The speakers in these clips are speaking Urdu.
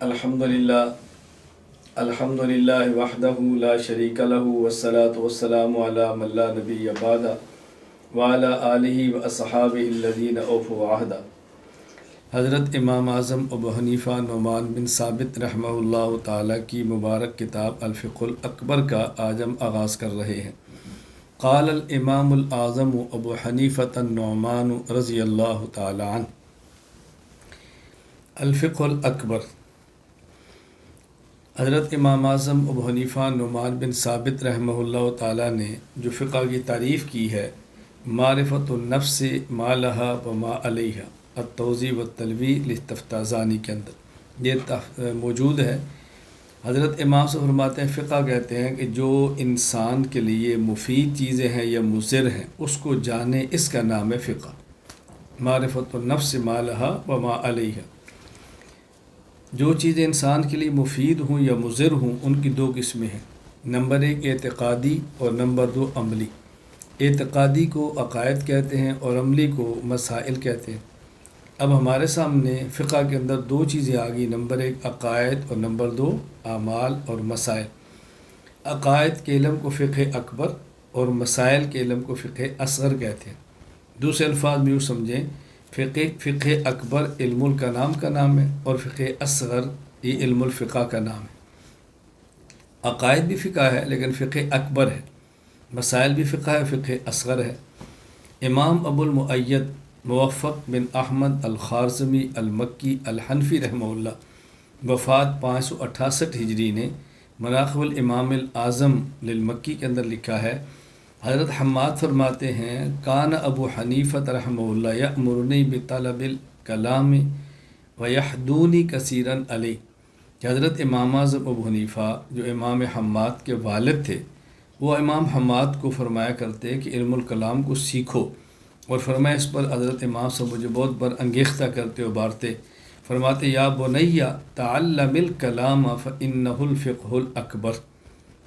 الحمدللہ وحدہ لا شریک لہ والصلاة والسلام علی من لا نبی بعدہ وعلی آلہ واصحابہ الذین اوفوا عہدہ۔ حضرت امام اعظم ابو حنیفہ نعمان بن ثابت رحمہ اللہ تعالیٰ کی مبارک کتاب الفقہ الاکبر کا آج ہم آغاز کر رہے ہیں۔ قال الامام الاعظم ابو حنیفہ النعمان رضی اللہ تعالیٰ عنہ۔ الفقہ الاکبر، حضرت امام اعظم ابو حنیفہ نعمان بن ثابت رحمہ اللہ تعالیٰ نے جو فقہ کی تعریف کی ہے، معرفت النفس ما لہا و ما علیہا التوضیح والتلویح للاستفتازانی کے اندر یہ موجود ہے۔ حضرت امام سے فرماتے ہیں فقہ کہتے ہیں کہ جو انسان کے لیے مفید چیزیں ہیں یا مضر ہیں اس کو جانے، اس کا نام ہے فقہ۔ معرفت النفس ما لہا و ما علیہا، جو چیزیں انسان کے لیے مفید ہوں یا مضر ہوں ان کی دو قسمیں ہیں، نمبر 1 اعتقادی اور نمبر 2 عملی۔ اعتقادی کو عقائد کہتے ہیں اور عملی کو مسائل کہتے ہیں۔ اب ہمارے سامنے فقہ کے اندر دو چیزیں آ گئی، نمبر 1 عقائد اور نمبر 2 اعمال اور مسائل۔ عقائد کے علم کو فقہ اکبر اور مسائل کے علم کو فقہ اصغر کہتے ہیں۔ دوسرے الفاظ میں یوں سمجھیں، فقہ اکبر علم الکلام کا نام ہے اور فقہ اصغر یہ علم الفقہ کا نام ہے۔ عقائد بھی فقہ ہے لیکن فقہ اکبر ہے، مسائل بھی فقہ ہے، فقہ اصغر ہے۔ امام ابو المؤید موفق بن احمد الخارزمی المکی الحنفی رحمہ اللہ، وفات 568 ہجری نے مناقب الامام الاعظم للمکی کے اندر لکھا ہے۔ حضرت حماد فرماتے ہیں کان ابو حنیفہ رحمہ اللہ یأمرنی بطلب الکلام ویحدونی کثیرا علیہ، کہ حضرت امام اعظم ابو حنیفہ جو امام حماد کے والد تھے، وہ امام حماد کو فرمایا کرتے کہ علم الکلام کو سیکھو، اور فرمایا اس پر حضرت امام سے مجھے بہت برانگیختہ کرتے ابھارتے، فرماتے یا بنی تعلم الکلام فإنہ الفقہ الاکبر،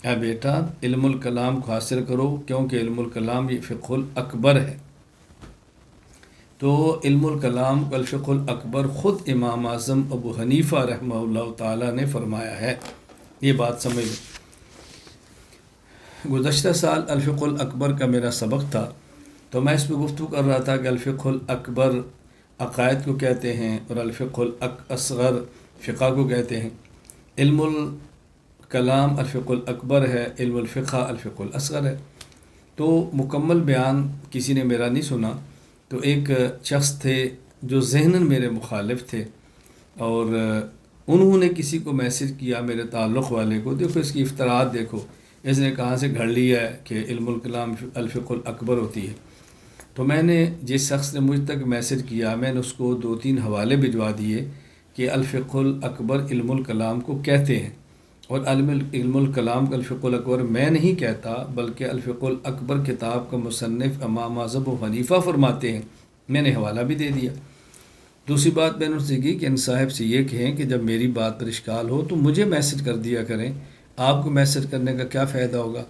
اے بیٹا علم الکلام کو حاصل کرو کیونکہ علم الکلام یہ فقہ الاکبر ہے۔ تو علم الکلام کا الفقہ الاکبر خود امام اعظم ابو حنیفہ رحمہ اللہ تعالیٰ نے فرمایا ہے، یہ بات سمجھ لیں۔ گزشتہ سال الفقہ الاکبر کا میرا سبق تھا تو میں اس پہ گفتگو کر رہا تھا کہ الفقہ الاکبر عقائد کو کہتے ہیں اور الفقہ الاصغر فقہ کو کہتے ہیں۔ علم کلام الفقہ الاکبر ہے، علم الفقہ الفقہ الاصغر ہے۔ تو مکمل بیان کسی نے میرا نہیں سنا، تو ایک شخص تھے جو ذہناً میرے مخالف تھے، اور انہوں نے کسی کو میسج کیا میرے تعلق والے کو، دیکھو اس کی افتراءات دیکھو، اس نے کہاں سے گھڑ لیا ہے کہ علم الکلام الفقہ الاکبر ہوتی ہے۔ تو میں نے جس شخص نے مجھ تک میسج کیا میں نے اس کو 2-3 حوالے بھجوا دیے کہ الفقہ الاکبر علم الکلام کو کہتے ہیں، اور علم الکلام کا الفقہ الاکبر میں نہیں کہتا بلکہ الفقہ الاکبر کتاب کا مصنف امام اعظم ابو حنیفہ فرماتے ہیں، میں نے حوالہ بھی دے دیا۔ دوسری بات میں نے ان سے کی کہ ان صاحب سے یہ کہیں کہ جب میری بات پر اشکال ہو تو مجھے میسج کر دیا کریں، آپ کو میسج کرنے کا کیا فائدہ ہوگا،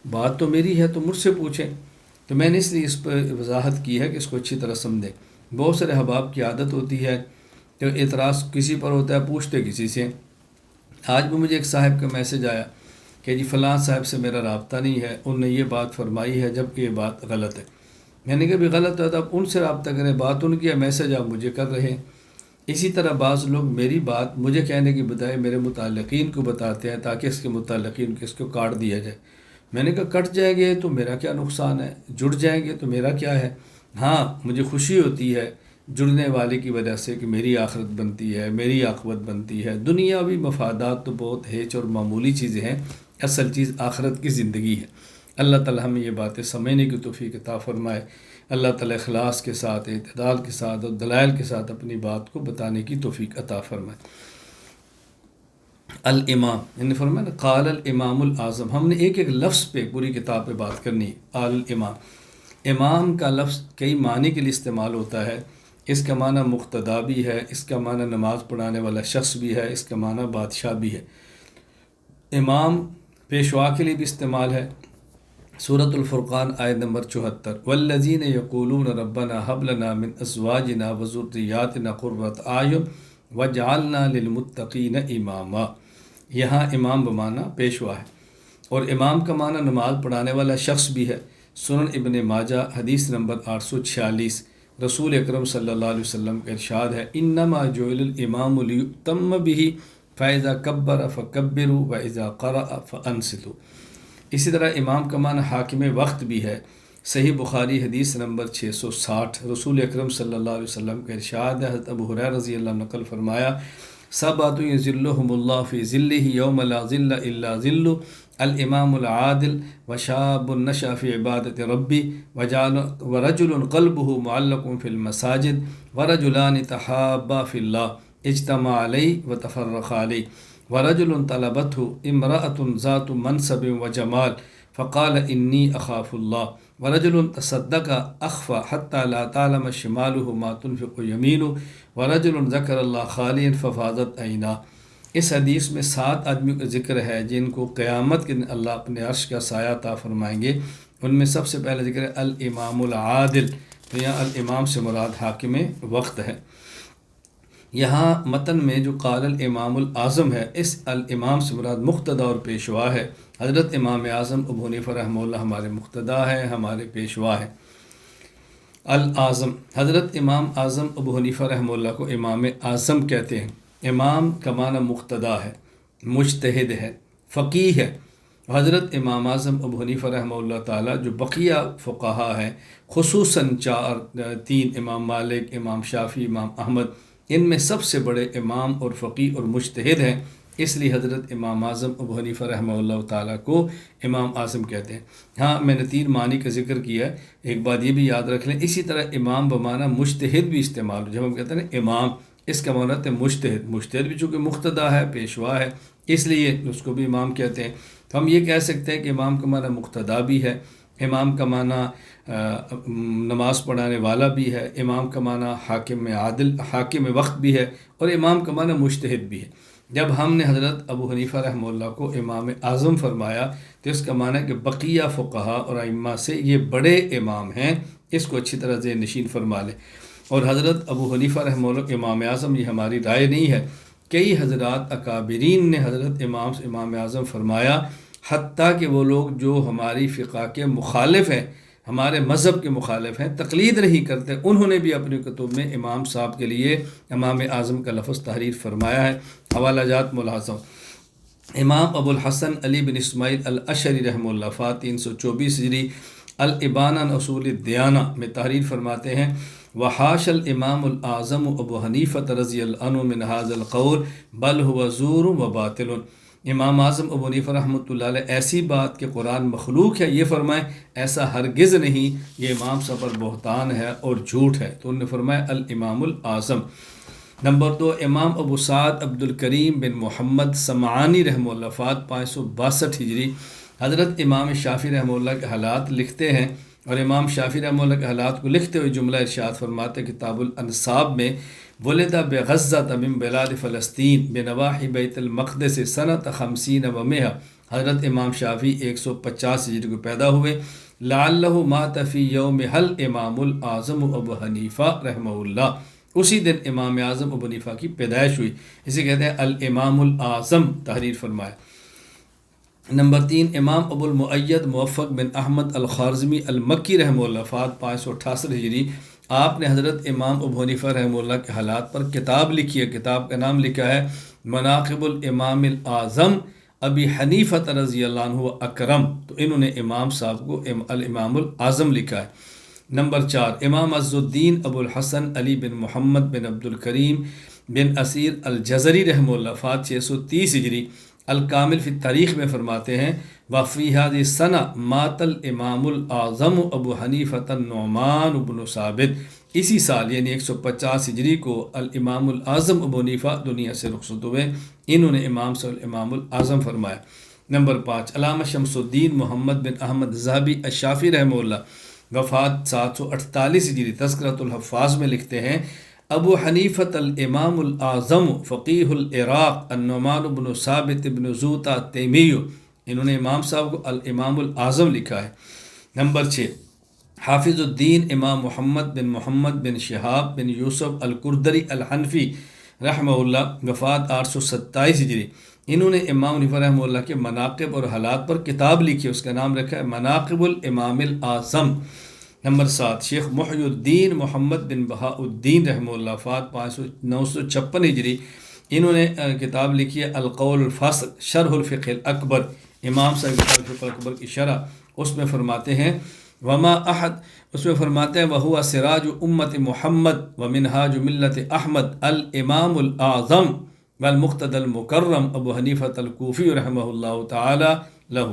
بات تو میری ہے تو مجھ سے پوچھیں۔ تو میں نے اس لیے اس پر وضاحت کی ہے کہ اس کو اچھی طرح سمجھیں۔ بہت سارے احباب کی عادت ہوتی ہے کہ اعتراض کسی پر ہوتا ہے پوچھتے کسی سے۔ آج بھی مجھے ایک صاحب کا میسج آیا کہ جی فلاں صاحب سے میرا رابطہ نہیں ہے، انہوں نے یہ بات فرمائی ہے جبکہ یہ بات غلط ہے۔ میں نے کہا بھی غلط ہے تو آپ ان سے رابطہ کریں، بات ان کی ہے، میسج آپ مجھے کر رہے ہیں۔ اسی طرح بعض لوگ میری بات مجھے کہنے کی بجائے میرے متعلقین کو بتاتے ہیں تاکہ اس کے متعلقین کو اس کو کاٹ دیا جائے۔ میں نے کہا کٹ جائیں گے تو میرا کیا نقصان ہے، جڑ جائیں گے تو میرا کیا ہے۔ ہاں مجھے خوشی ہوتی ہے جڑنے والے کی وجہ سے کہ میری آخرت بنتی ہے، میری عاقبت بنتی ہے۔ دنیاوی مفادات تو بہت ہیچ اور معمولی چیزیں ہیں، اصل چیز آخرت کی زندگی ہے۔ اللہ تعالی ہمیں یہ باتیں سمجھنے کی توفیق عطا فرمائے۔ اللہ تعالی اخلاص کے ساتھ، اعتدال کے ساتھ اور دلائل کے ساتھ اپنی بات کو بتانے کی توفیق عطا فرمائے۔ الامام، یعنی فرمایا قال الامام الاعظم، ہم نے ایک ایک لفظ پہ پوری کتاب پہ بات کرنی ہے۔ قال الامام، امام کا لفظ کئی معنی کے لیے استعمال ہوتا ہے، اس کا معنی مقتدا بھی ہے، اس کا معنی نماز پڑھانے والا شخص بھی ہے، اس کا معنی بادشاہ بھی ہے۔ امام پیشوا کے لیے بھی استعمال ہے۔ سورۃ الفرقان آیت نمبر 74، والذین یقولون ربنا ھب لنا من ازواجنا وذرریاتنا قرۃ اعین وجعلنا للمتقین اماما۔ یہاں امام بمانا پیشوا ہے، اور امام کا معنی نماز پڑھانے والا شخص بھی ہے۔ سنن ابن ماجہ حدیث نمبر 846، رسول اکرم صلی اللہ علیہ وسلم کا ارشاد ہے، انما جعل الامام لیؤتم بہ فاذا کبر فکبروا واذا قرأ فانصتوا۔ اسی طرح امام کا معنی حاکم وقت بھی ہے۔ صحیح بخاری حدیث نمبر 660، رسول اکرم صلی اللہ علیہ وسلم کا ارشاد ہے، حضرت ابو ہریرہ رضی اللہ عنہ نقل فرمایا، سبعۃ یظلھم اللہ فی ظلہ یوم لا ظل الا ظلہ، الامام العادل وشاب نشأ فی عبادۃ ربی ورجل قلبہ معلق فی المساجد ورجلان تحابا فی اللہ اجتمع علیہ وتفرقا علیہ ورجل طلبته امرأة ذات منصب وجمال فقال انی اخاف اللہ ورجل تصدق اخفى حتى لا تعلم شماله ما تنفق يمينه ورجل ذکر اللہ خالیا ففاضت عیناه۔ اس حدیث میں 7 آدمیوں کا ذکر ہے جن کو قیامت کے دن اللہ اپنے عرش کا سایہ عطا فرمائیں گے۔ ان میں سب سے پہلے ذکر ہے الامام العادل، تو یہاں الامام سے مراد حاکم وقت ہے۔ یہاں متن میں جو قال الامام الاعظم ہے، اس الامام سے مراد مقتدا اور پیشوا ہے۔ حضرت امام اعظم ابو حنیفہ رحمہ اللہ ہمارے مقتدا ہے، ہمارے پیشوا ہے۔ الاعظم، حضرت امام اعظم ابو حنیفہ رحمہ اللہ کو امام اعظم کہتے ہیں۔ امام کا معنی مقتدا ہے، مجتہد ہے، فقیہ ہے۔ حضرت امام اعظم ابو حنیفہ رحمہ اللہ تعالیٰ جو بقیہ فقہا ہیں، خصوصاً 3 امام مالک، امام شافعی، امام احمد، ان میں سب سے بڑے امام اور فقیہ اور مجتہد ہیں، اس لیے حضرت امام اعظم ابو حنیفہ رحمہ اللہ تعالیٰ کو امام اعظم کہتے ہیں۔ ہاں، میں نے 3 معنی کا ذکر کیا ہے، ایک بات یہ بھی یاد رکھ لیں، اسی طرح امام بمعنی مجتہد بھی استعمال ہو۔ جب ہم کہتے ہیں نا امام، اس کا معنی ہے مجتہد، مجتہد بھی چونکہ مقتدا ہے، پیشوا ہے، اس لیے اس کو بھی امام کہتے ہیں۔ تو ہم یہ کہہ سکتے ہیں کہ امام کا معنی مقتدا بھی ہے، امام کا معنی نماز پڑھانے والا بھی ہے، امام کا معنی حاکم عادل، حاکم وقت بھی ہے، اور امام کا معنی مجتہد بھی ہے۔ جب ہم نے حضرت ابو حنیفہ رحمہ اللہ کو امام اعظم فرمایا تو اس کا معنی ہے کہ بقیہ فقہا اور ائمہ سے یہ بڑے امام ہیں، اس کو اچھی طرح ذہن نشین فرما لیں۔ اور حضرت ابو حنیفہ رحمہ اللہ امام اعظم، یہ ہماری رائے نہیں ہے، کئی حضرات اکابرین نے حضرت امام اعظم فرمایا، حتیٰ کہ وہ لوگ جو ہماری فقہ کے مخالف ہیں، ہمارے مذہب کے مخالف ہیں، تقلید نہیں کرتے، انہوں نے بھی اپنی کتب میں امام صاحب کے لیے امام اعظم کا لفظ تحریر فرمایا ہے۔ حوالہ جات ملاحظہ، امام ابو الحسن علی بن اسماعیل الاشعری رحمہ اللہ وفات 324 ہجری، الابانہ عن اصول الدیانہ میں تحریر فرماتے ہیں، وحاش الامام الاعظم ابو حنیفہ رضی اللہ عنہ من هذا القول بل هو زور و باطل۔ امام اعظم ابو حنیفہ رحمۃ اللہ علیہ ایسی بات کہ قرآن مخلوق ہے یہ فرمائیں، ایسا ہرگز نہیں، یہ امام صاحب پر بہتان ہے اور جھوٹ ہے، تو انہوں نے فرمایا الامام الاعظم۔ نمبر 2، امام ابو سعد عبد الکریم بن محمد سمعانی رحمہ اللہ وفات 562 ہجری، حضرت امام شافعی رحمہ اللہ کے حالات لکھتے ہیں، اور امام شافعی رحمہ اللہ کے حالات کو لکھتے ہوئے جملہ ارشاد فرماتے کتاب الانصاب میں، ولد بغزة من بلاد فلسطین بنواحی بیت المقدس سنۃ 50 و 100۔ حضرت امام شافعی 150 ہجری کو پیدا ہوئے، لعلہ مات فی یوم حل امام الاعظم ابو حنیفہ رحمہ اللہ، اسی دن امام اعظم ابو حنیفہ کی پیدائش ہوئی، اسے کہتے ہیں الامام الاعظم، تحریر فرمایا۔ نمبر 3، امام ابو المؤید موفق بن احمد الخارزمی المکی رحمہ اللہ وفات 568 ہجری، آپ نے حضرت امام ابو حنیفہ رحمہ اللہ کے حالات پر کتاب لکھی ہے، کتاب کا نام لکھا ہے مناقب الامام الاعظم ابی حنیفہ رضی اللہ عنہ اکرم، تو انہوں نے امام صاحب کو الامام الاعظم لکھا ہے۔ نمبر 4، امام عز الدین ابو الحسن علی بن محمد بن عبد الکریم بن اسیر الجزری رحمہ اللہ وفات 630 ہجری، الکامل فی تاریخ میں فرماتے ہیں، وفی هذه السنة مات الامام الاعظم ابو حنیفہ النعمان بن ثابت، اسی سال یعنی 150 ہجری کو الامام الاعظم ابو حنیفہ دنیا سے رخصت ہوئے، انہوں نے امام صلی الامام الاعظم فرمایا۔ نمبر 5، علامہ شمس الدین محمد بن احمد ذہبی الشافعی رحمہ اللہ وفات 748 ہجری، تذکرۃ الحفاظ میں لکھتے ہیں، ابو حنیفہ الامام الاعظم فقیہ العراق النعمان بن ثابت بن زوطا تیمی، انہوں نے امام صاحب کو الامام الاعظم لکھا ہے۔ نمبر 6، حافظ الدین امام محمد بن شہاب بن یوسف الکردری الحنفی رحمہ اللہ وفات 827 ہجری، انہوں نے امام حنیفہ رحمہ اللہ کے مناقب اور حالات پر کتاب لکھی، اس کا نام رکھا ہے مناقب الامام الاعظم۔ نمبر 7 شیخ محی الدین محمد بن بہاء الدین رحمہ اللہ وفات 956 ہجری، انہوں نے کتاب لکھی ہے القول الفاصل شرح الفقہ الاکبر، امام صاحب الفقہ الاکبر کی شرح، اس میں فرماتے ہیں وما احد، اس میں فرماتے ہیں وہو سراج امت محمد ومنہاج ملت احمد الامام الاعظم والمقتدى المکرم ابو حنیفہ الکوفی رحمہ اللہ تعالی لہ۔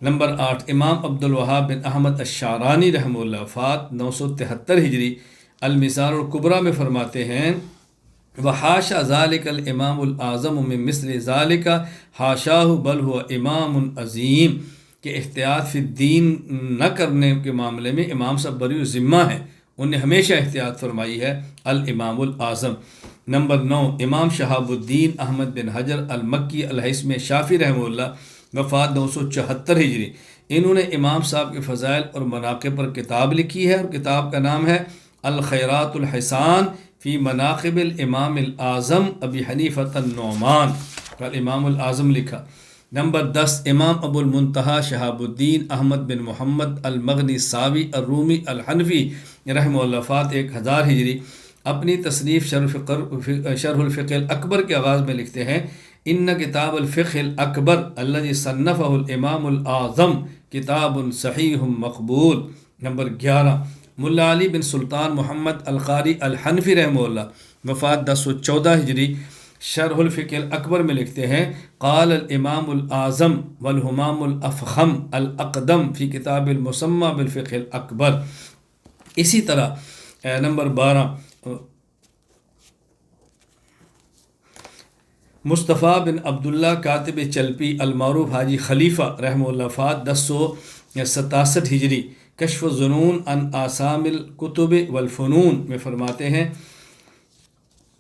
نمبر 8 امام عبد الوہاب بن احمد الشعرانی رحمہ اللہ وفات 973 ہجری، المثال الکبریٰ میں فرماتے ہیں وحاشا ذالک الامام الاعظم من مثل ذالک حاشاہ بل هو امام عظیم، کہ احتیاط فی الدین نہ کرنے کے معاملے میں امام صاحب بری ذمہ ہیں، انہوں نے ہمیشہ احتیاط فرمائی ہے، الامام الاعظم۔ نمبر 9 امام شہاب الدین احمد بن حجر المکی الہیثمی شافعی رحمہ اللہ وفات 974 ہجری، انہوں نے امام صاحب کے فضائل اور مناقب پر کتاب لکھی ہے، اور کتاب کا نام ہے الخیرات الحسان فی مناقب الامام الاعظم ابی حنیفہ النعمان، الامام الاعظم لکھا۔ نمبر 10 امام ابو المنتہا شہاب الدین احمد بن محمد المغنی ساوی الرومی الحنفی رحمہ اللہ وفات 1000 ہجری، اپنی تصنیف شرح الفقہ الاکبر کے آغاز میں لکھتے ہیں ان کتاب الفقہ الاکبر الذی صنفہ الامام الاعظم کتاب صحیح مقبول۔ نمبر 11 ملا علی بن سلطان محمد القاری الحنفی رحمہ اللہ وفات 1014 ہجری، شرح الفقہ الاکبر میں لکھتے ہیں قال الامام الاعظم والہمام الافخم الاقدم فی کتاب المسمى بالفقہ الاکبر۔ اسی طرح نمبر 12 مصطفیٰ بن عبداللہ کاتب چلپی المعروف حاجی خلیفہ رحمہ اللہ وفات 1067 ہجری، کشف الظنون عن آثام الکتب والفنون میں فرماتے ہیں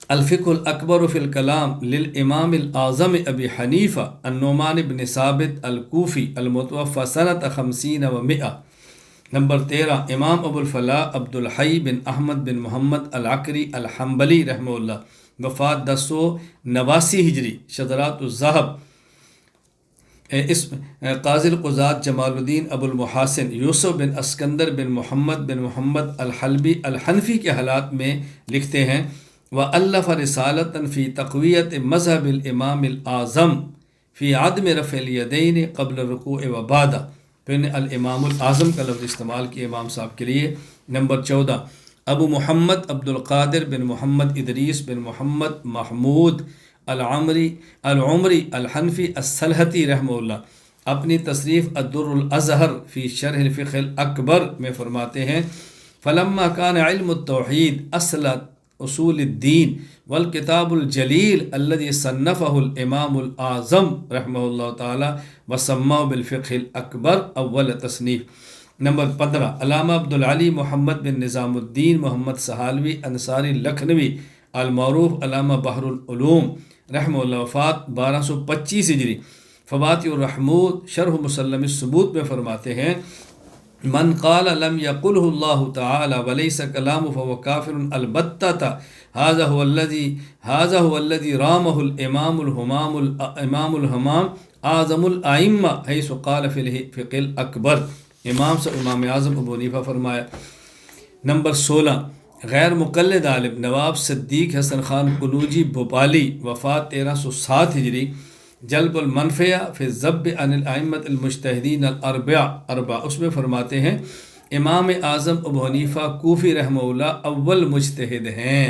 الفقہ الاکبر فی الکلام للامام الاعظم ابی حنیفہ النعمان بن ثابت الکوفی المتوفی سنۃ 50 و 100۔ نمبر 13 امام ابو الفلاح عبد الحی بن احمد بن محمد العقری الحنبلی رحمہ اللہ وفات 1089 ہجری، شذرات الذہب، قاضی القضات جمال الدین ابو المحاسن یوسف بن اسکندر بن محمد الحلبی الحنفی کے حالات میں لکھتے ہیں وَأَلَّفَ رِسَالَةً فِي تَقْوِيَةِ مَذْهَبِ الْإِمَامِ الْأَعْظَمِ فِي عَدْمِ رَفْعِ الْيَدَيْنِ قبل الرکوع وبعد، پھر نے الامام الاعظم کا لفظ استعمال کیا امام صاحب کے لیے۔ نمبر 14 ابو محمد عبد القادر بن محمد ادریس بن محمد محمود العمری الحنفی السلحتی رحمہ اللہ اپنی تصریف الدر الازہر فی شرح الفقہ الاکبر میں فرماتے ہیں فلما کان علم التوحید اصل اصول الدین والکتاب الجلیل الذي صنفہ الامام الاعظم رحمہ اللہ تعالی وسماه بالفقہ الاکبر اول تصنیف۔ نمبر 15 علامہ عبدالعلی محمد بن نظام الدین محمد سہالوی انصاری لکھنوی المعروف علامہ بحر العلوم رحمہ اللہ وفات 1225 ہجری، فواتح الرحمود شرح مسلم الثبوت میں فرماتے ہیں من قال لم يقله الله تعالى وليس كلامه فهو كافر البتة، هذا هو الذي رامه الامام الهمام اعظم الائمہ حيث قال في الفقہ الاکبر، امام اعظم ابو حنیفہ فرمایا۔ نمبر 16 غیر مقلد عالم نواب صدیق حسن خان قنوجی بھوپالی وفات 1307 ہجری، جلب المنفیہ فی الذب عن الائمۃ المجتہدین الاربعہ، اس میں فرماتے ہیں امام اعظم ابو حنیفہ کوفی رحمہ اللہ اول مجتہد ہیں۔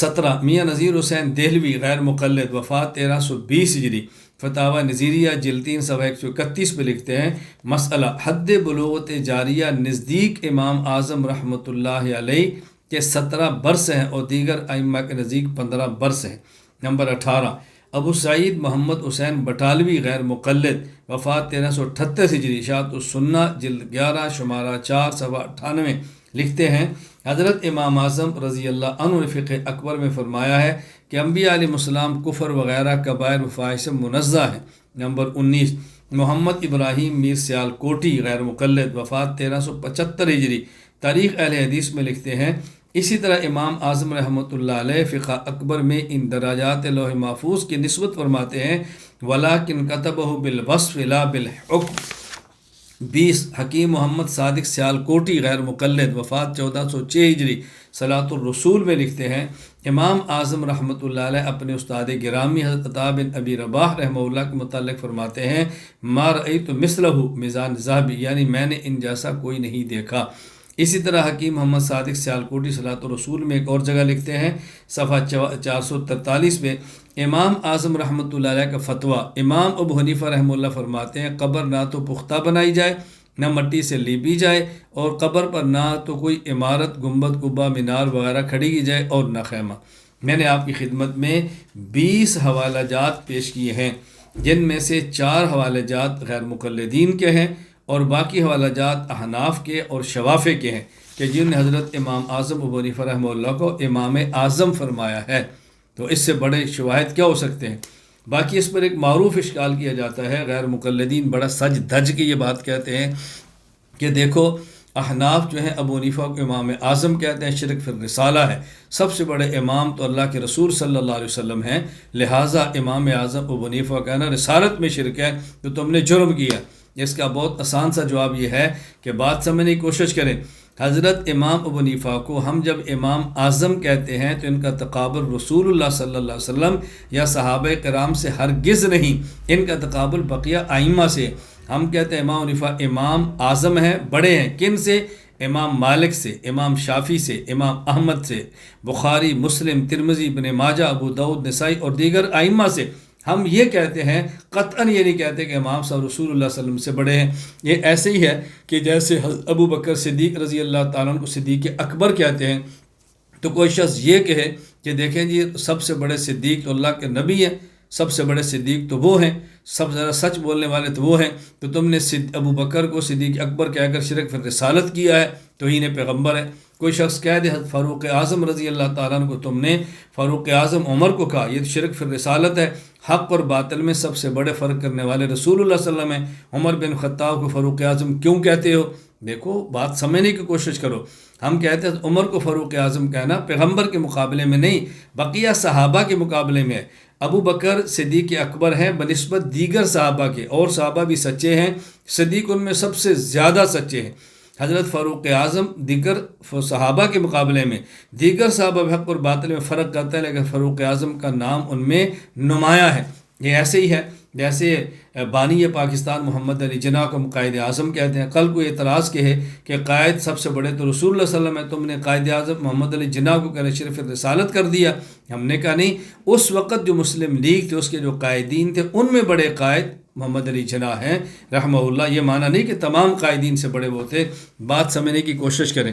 17 میاں نذیر حسین دہلوی غیر مقلد وفات 1320 ہجری، فتاوی نظیریہ جلد 3 صفحہ 131 پہ لکھتے ہیں مسئلہ حد بلوغت جاریہ نزدیک امام اعظم رحمۃ اللہ علیہ کے 17 برس ہیں اور دیگر ائمہ کے نزدیک 15 برس ہیں۔ نمبر 18 ابو سعید محمد حسین بٹالوی غیر مقلد وفات 1338 ہجری، اشاعۃ السنہ جلد 11 شمارہ 4 صفحہ 98 لکھتے ہیں حضرت امام اعظم رضی اللہ عنہ نے فقہ اکبر میں فرمایا ہے کہ انبیاء علیہ السلام کفر وغیرہ کبائر و فواحش سے منزہ ہیں۔ نمبر 19 محمد ابراہیم میر سیال کوٹی غیر مقلد وفات 1375 ہجری، تاریخ اہل حدیث میں لکھتے ہیں اسی طرح امام اعظم رحمۃ اللہ علیہ فقہ اکبر میں ان دراجات لوح محفوظ کی نسبت فرماتے ہیں ولاکن کتبہ بالوصف لا بالحکم۔ 20 حکیم محمد صادق سیالکوٹی غیر مقلد وفات 1406 ہجری صلاۃ الرسول میں لکھتے ہیں امام اعظم رحمۃ اللہ علیہ اپنے استاد گرامی حضرت عطا بن ابی رباح رحمہ اللہ کے متعلق فرماتے ہیں ما رأیت مثلہ میزان ذہبی، یعنی میں نے ان جیسا کوئی نہیں دیکھا۔ اسی طرح حکیم محمد صادق سیالکوٹی صلاۃ الرسول میں ایک اور جگہ لکھتے ہیں صفحہ 443 میں امام اعظم رحمۃ اللہ علیہ کا فتویٰ امام ابو حنیفہ رحمہ اللہ فرماتے ہیں قبر نہ تو پختہ بنائی جائے نہ مٹی سے لیپی جائے، اور قبر پر نہ تو کوئی عمارت گنبد قبہ مینار وغیرہ کھڑی کی جائے اور نہ خیمہ۔ میں نے آپ کی خدمت میں 20 حوالہ جات پیش کیے ہیں، جن میں سے 4 حوالہ جات غیر مقلدین کے ہیں اور باقی حوالہ جات احناف کے اور شوافع کے ہیں کہ جن نے حضرت امام اعظم ابو حنیفہ رحمہ اللہ کو امام اعظم فرمایا ہے۔ تو اس سے بڑے شواہد کیا ہو سکتے ہیں؟ باقی اس پر ایک معروف اشکال کیا جاتا ہے، غیر مقلدین بڑا سج دھج کے یہ بات کہتے ہیں کہ دیکھو احناف جو ہیں ابو حنیفہ کو امام اعظم کہتے ہیں، شرک فی الرسالہ ہے، سب سے بڑے امام تو اللہ کے رسول صلی اللہ علیہ وسلم ہیں، لہٰذا امام اعظم ابو حنیفہ کہنا رسالت میں شرک ہے تو تم نے جرم کیا۔ اس کا بہت آسان سا جواب یہ ہے کہ بات سمجھنے کی کوشش کریں۔ حضرت امام ابو حنیفہ کو ہم جب امام اعظم کہتے ہیں تو ان کا تقابل رسول اللہ صلی اللہ علیہ وسلم یا صحابہ کرام سے ہرگز نہیں، ان کا تقابل بقیہ ائمہ سے۔ ہم کہتے ہیں امام حنیفہ امام اعظم ہیں، بڑے ہیں، کن سے؟ امام مالک سے، امام شافعی سے، امام احمد سے، بخاری، مسلم، ترمذی، ابن ماجہ، ابو داؤد، نسائی اور دیگر ائمہ سے۔ ہم یہ کہتے ہیں، قطعاً یہ نہیں کہتے کہ امام صاحب رسول اللہ صلی اللہ علیہ وسلم سے بڑے ہیں۔ یہ ایسے ہی ہے کہ جیسے ابو بکر صدیق رضی اللہ تعالیٰ عنہ کو صدیق اکبر کہتے ہیں، تو کوئی شخص یہ کہے کہ دیکھیں جی سب سے بڑے صدیق تو اللہ کے نبی ہیں، سب سے بڑے صدیق تو وہ ہیں، سب سے زیادہ سچ بولنے والے تو وہ ہیں، تو تم نے ابو بکر کو صدیق اکبر کہہ کر شرک فی رسالت کیا ہے، توہین پیغمبر ہے۔ کوئی شخص کہہ دے حضرت فاروق اعظم رضی اللہ تعالیٰ عنہ کو تم نے فاروق اعظم عمر کو کہا، یہ شرک فی رسالت ہے۔ حق اور باطل میں سب سے بڑے فرق کرنے والے رسول اللہ صلی اللہ علیہ وسلم ہیں، عمر بن خطاب کو فاروق اعظم کیوں کہتے ہو؟ دیکھو بات سمجھنے کی کوشش کرو۔ ہم کہتے ہیں عمر کو فاروق اعظم کہنا پیغمبر کے مقابلے میں نہیں، بقیہ صحابہ کے مقابلے میں ہے۔ ابو بکر صدیق اکبر ہیں بنسبت دیگر صحابہ کے، اور صحابہ بھی سچے ہیں، صدیق ان میں سب سے زیادہ سچے ہیں۔ حضرت فاروق اعظم دیگر صحابہ کے مقابلے میں، دیگر صحابہ حق اور باطل میں فرق کرتا ہے، لیکن فاروق اعظم کا نام ان میں نمایاں ہے۔ یہ ایسے ہی ہے جیسے بانی پاکستان محمد علی جناح کو قائد اعظم کہتے ہیں۔ کل کو اعتراض کہے کہ قائد سب سے بڑے تو رسول اللہ صلی اللہ علیہ وسلم ہے، تم نے قائد اعظم محمد علی جناح کو کہنا شرف رسالت کر دیا۔ ہم نے کہا نہیں، اس وقت جو مسلم لیگ تھے اس کے جو قائدین تھے ان میں بڑے قائد محمد علی جناح ہیں رحمہ اللہ۔ یہ معنی نہیں کہ تمام قائدین سے بڑے وہ تھے، بات سمجھنے کی کوشش کریں۔